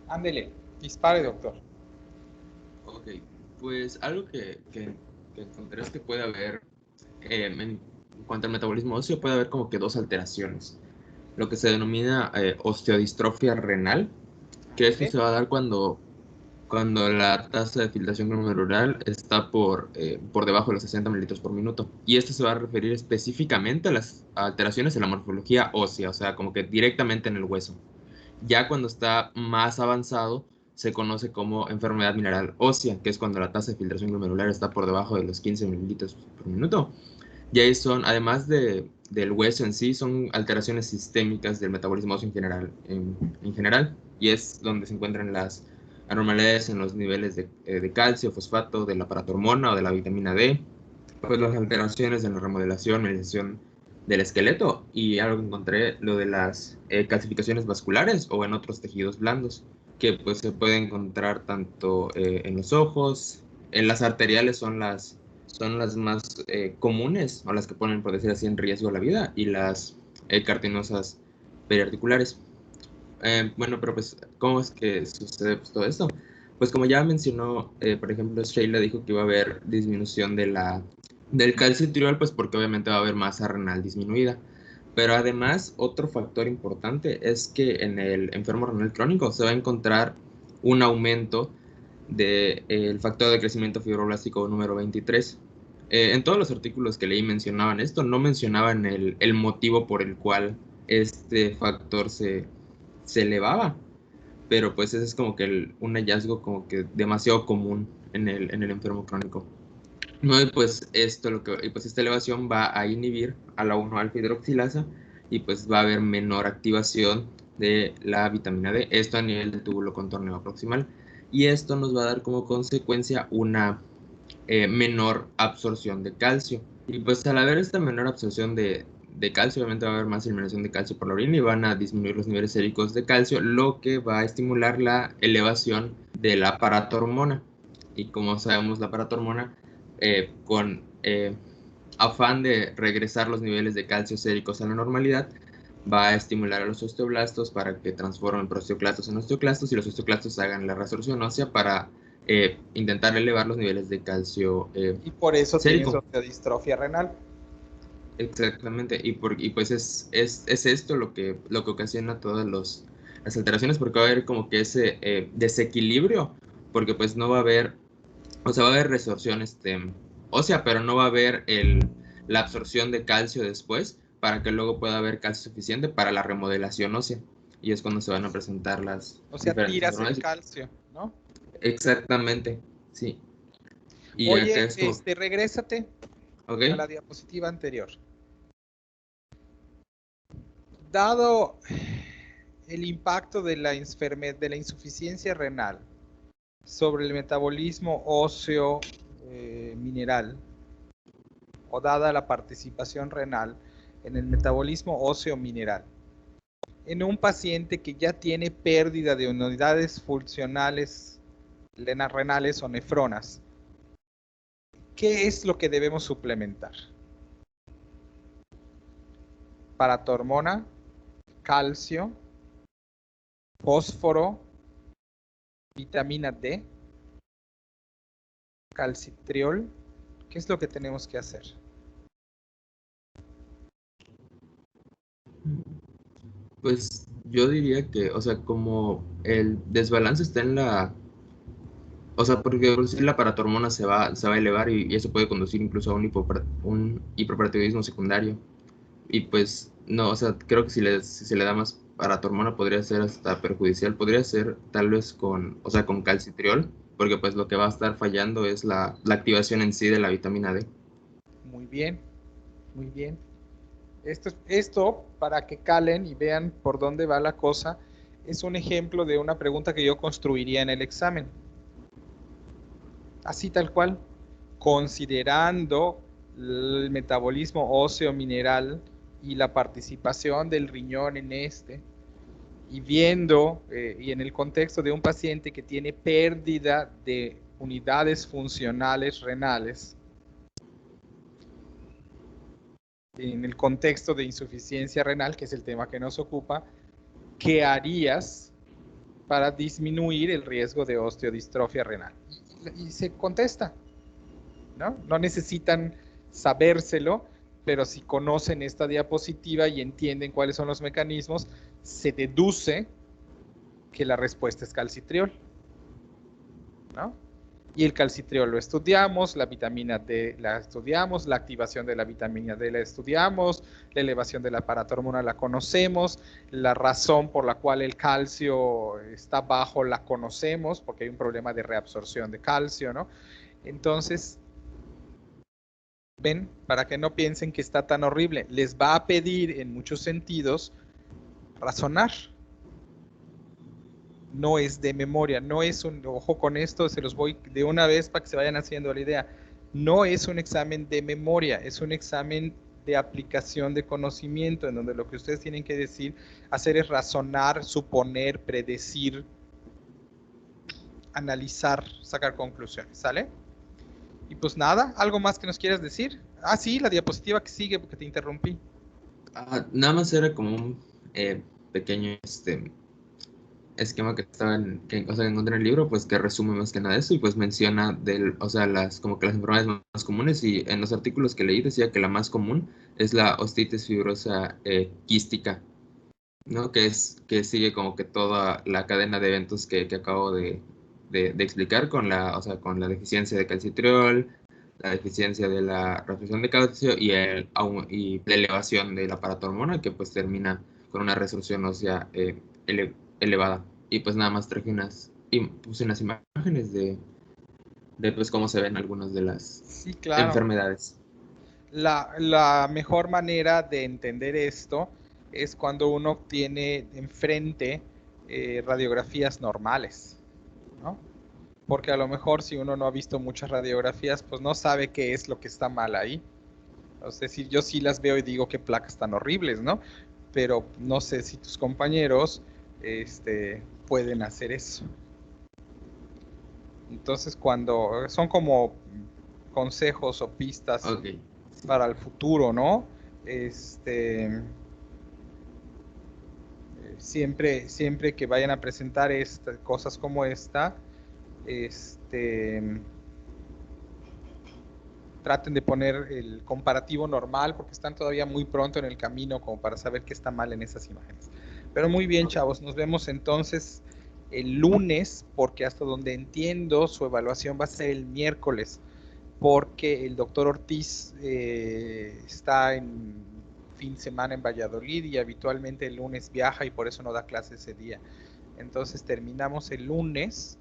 Ándele, dispare, doctor. Ok, pues algo que encontré es que puede haber, en cuanto al metabolismo óseo, puede haber como que dos alteraciones. Lo que se denomina osteodistrofia renal, que esto se va a dar cuando la tasa de filtración glomerular está por debajo de los 60 mililitros por minuto. Y esto se va a referir específicamente a las alteraciones en la morfología ósea, o sea, como que directamente en el hueso. Ya cuando está más avanzado, se conoce como enfermedad mineral ósea, que es cuando la tasa de filtración glomerular está por debajo de los 15 mililitros por minuto. Y ahí son, además del hueso en sí, son alteraciones sistémicas del metabolismo óseo en general, y es donde se encuentran las anormalidades en los niveles de calcio, fosfato, de la paratormona o de la vitamina D, pues las alteraciones en la remodelación, mineralización del esqueleto, y algo que encontré, lo de las calcificaciones vasculares o en otros tejidos blandos, que pues se puede encontrar tanto en los ojos, en las arteriales son las más comunes, o las que ponen, por decir así, en riesgo la vida, y las cartinosas periarticulares. Bueno, pero pues, ¿cómo es que sucede pues, todo esto? Pues como ya mencionó, por ejemplo, Sheila dijo que iba a haber disminución del calcio tiroideo, pues porque obviamente va a haber masa renal disminuida. Pero además, otro factor importante es que en el enfermo renal crónico se va a encontrar un aumento del factor de crecimiento fibroblástico número 23. En todos los artículos que leí mencionaban esto, no mencionaban el motivo por el cual este factor se elevaba, pero pues ese es como que un hallazgo como que demasiado común en el enfermo crónico. No, y pues esta elevación va a inhibir a la 1-alfa hidroxilasa y pues va a haber menor activación de la vitamina D, esto a nivel del túbulo contorneo proximal, y esto nos va a dar como consecuencia una menor absorción de calcio. Y pues al haber esta menor absorción de calcio, obviamente va a haber más eliminación de calcio por la orina y van a disminuir los niveles séricos de calcio, lo que va a estimular la elevación de la paratormona. Y como sabemos, la paratormona, con afán de regresar los niveles de calcio séricos a la normalidad, va a estimular a los osteoblastos para que transformen proteoclastos en osteoclastos y los osteoclastos hagan la resorción ósea para intentar elevar los niveles de calcio y por eso sérico. tienes osteodistrofia renal. Exactamente, y pues es esto lo que ocasiona todas las alteraciones, porque va a haber como que ese desequilibrio, porque pues no va a haber, o sea, va a haber resorción ósea, pero no va a haber la absorción de calcio después, para que luego pueda haber calcio suficiente para la remodelación ósea, y es cuando se van a presentar las O sea, diferentes tiras el enfermedades. calcio, ¿no? Exactamente, sí. Y Oye, acá es como, regrésate ¿okay? a la diapositiva anterior. Dado el impacto de la insuficiencia renal sobre el metabolismo óseo mineral, o dada la participación renal en el metabolismo óseo mineral, en un paciente que ya tiene pérdida de unidades funcionales renales o nefronas, ¿qué es lo que debemos suplementar? Paratormona, calcio, fósforo, vitamina D, calcitriol. ¿Qué es lo que tenemos que hacer? Pues yo diría que, o sea, como el desbalance está en la, o sea, porque por decir la paratormona se va a elevar y eso puede conducir incluso a un hiperparatiroidismo secundario. Y pues, no, o sea, creo que si se le da más paratormona podría ser hasta perjudicial. Podría ser tal vez o sea, con calcitriol, porque pues lo que va a estar fallando es la activación en sí de la vitamina D. Muy bien, muy bien. Esto, para que calen y vean por dónde va la cosa, es un ejemplo de una pregunta que yo construiría en el examen. Así tal cual, considerando el metabolismo óseo mineral y la participación del riñón en este, y viendo, y en el contexto de un paciente que tiene pérdida de unidades funcionales renales, en el contexto de insuficiencia renal, que es el tema que nos ocupa, ¿qué harías para disminuir el riesgo de osteodistrofia renal? Y se contesta, ¿no? No necesitan sabérselo, pero si conocen esta diapositiva y entienden cuáles son los mecanismos, se deduce que la respuesta es calcitriol, ¿no? Y el calcitriol lo estudiamos, la vitamina D la estudiamos, la activación de la vitamina D la estudiamos, la elevación de la paratormona la conocemos, la razón por la cual el calcio está bajo la conocemos, porque hay un problema de reabsorción de calcio, ¿no? Entonces, ven, para que no piensen que está tan horrible, les va a pedir en muchos sentidos razonar. No es de memoria, no es un, ojo con esto, se los voy de una vez para que se vayan haciendo la idea, no es un examen de memoria, es un examen de aplicación de conocimiento, en donde lo que ustedes tienen que hacer es razonar, suponer, predecir, analizar, sacar conclusiones, ¿sale? Y pues nada, ¿algo más que nos quieras decir? Ah, sí, la diapositiva que sigue, porque te interrumpí. Nada más era como un pequeño esquema que o sea, que encontré en el libro, pues que resume más que nada eso y pues menciona o sea, como que las enfermedades más comunes, y en los artículos que leí decía que la más común es la ostitis fibrosa quística, ¿no? Que sigue como que toda la cadena de eventos que acabo de explicar o sea, con la deficiencia de calcitriol, la deficiencia de la reabsorción de calcio y la elevación de la paratormona, que pues termina con una resolución ósea elevada. Y pues nada más traje puse unas imágenes de pues cómo se ven algunas de las enfermedades. La mejor manera de entender esto es cuando uno tiene enfrente radiografías normales, ¿no? Porque a lo mejor si uno no ha visto muchas radiografías, pues no sabe qué es lo que está mal ahí. Es decir, yo sí las veo y digo qué placas tan horribles, ¿no? Pero no sé si tus compañeros pueden hacer eso. Entonces, cuando son como consejos o pistas para el futuro, ¿no? Siempre que vayan a presentar cosas como esta, traten de poner el comparativo normal, porque están todavía muy pronto en el camino como para saber qué está mal en esas imágenes. Pero muy bien, chavos, nos vemos entonces el lunes, porque hasta donde entiendo su evaluación va a ser el miércoles, porque el doctor Ortiz está en fin de semana en Valladolid y habitualmente el lunes viaja y por eso no da clase ese día. Entonces terminamos el lunes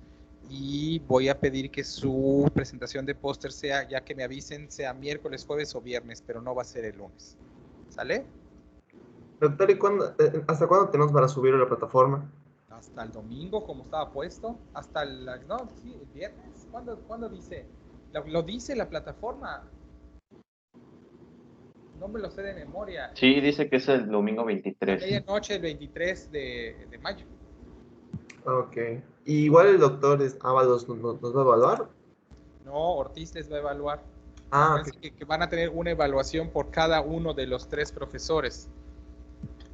y voy a pedir que su presentación de póster sea, ya que me avisen, sea miércoles, jueves o viernes, pero no va a ser el lunes. ¿Sale? Doctor, ¿y hasta cuándo tenemos para subirlo a la plataforma? hasta el domingo, como estaba puesto, hasta el, no, sí, el viernes. ¿Cuándo dice? Lo dice la plataforma. No me lo sé de memoria. Sí, dice que es el domingo A 23. medianoche, el 23 de mayo. Ok. Y igual el doctor Ábalos nos va a evaluar. No, Ortiz les va a evaluar. Ah, Acuérdense que van a tener una evaluación por cada uno de los 3 profesores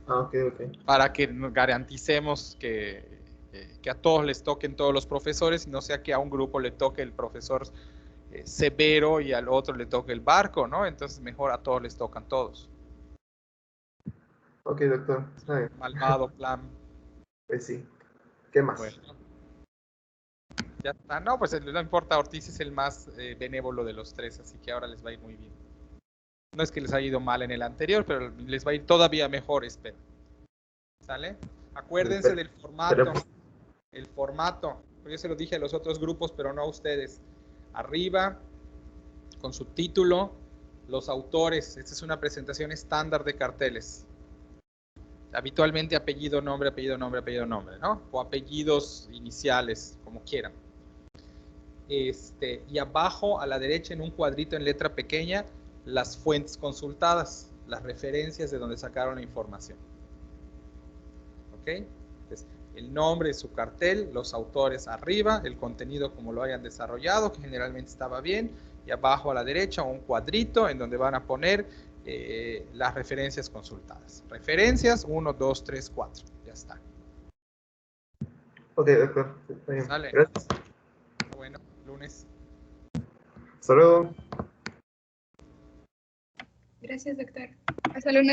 ok. para que nos garanticemos que a todos les toquen todos los profesores y no sea que a un grupo le toque el profesor severo y al otro le toque el barco, ¿no? Entonces mejor a todos les tocan todos. Ok, doctor. Está bien. Malvado plan. Pues sí. ¿Qué más? Bueno, ya está. No, pues no importa, Ortiz es el más benévolo de los 3, así que ahora les va a ir muy bien. No es que les haya ido mal en el anterior, pero les va a ir todavía mejor, espero. ¿Sale? Acuérdense del formato. El formato. Yo se lo dije a los otros grupos, pero no a ustedes. Arriba, con su título, los autores. Esta es una presentación estándar de carteles. Habitualmente apellido, nombre, ¿no? O apellidos iniciales, como quieran. Y abajo a la derecha en un cuadrito en letra pequeña, las fuentes consultadas, las referencias de donde sacaron la información. ¿Ok? Entonces, el nombre de su cartel, los autores arriba, el contenido como lo hayan desarrollado, que generalmente estaba bien, y abajo a la derecha un cuadrito en donde van a poner las referencias consultadas. Referencias 1, 2, 3, 4. Ya está. Ok, doctor. Está bien. ¿Sale? Gracias. Bueno, lunes. Hasta luego. Gracias, doctor. Hasta lunes.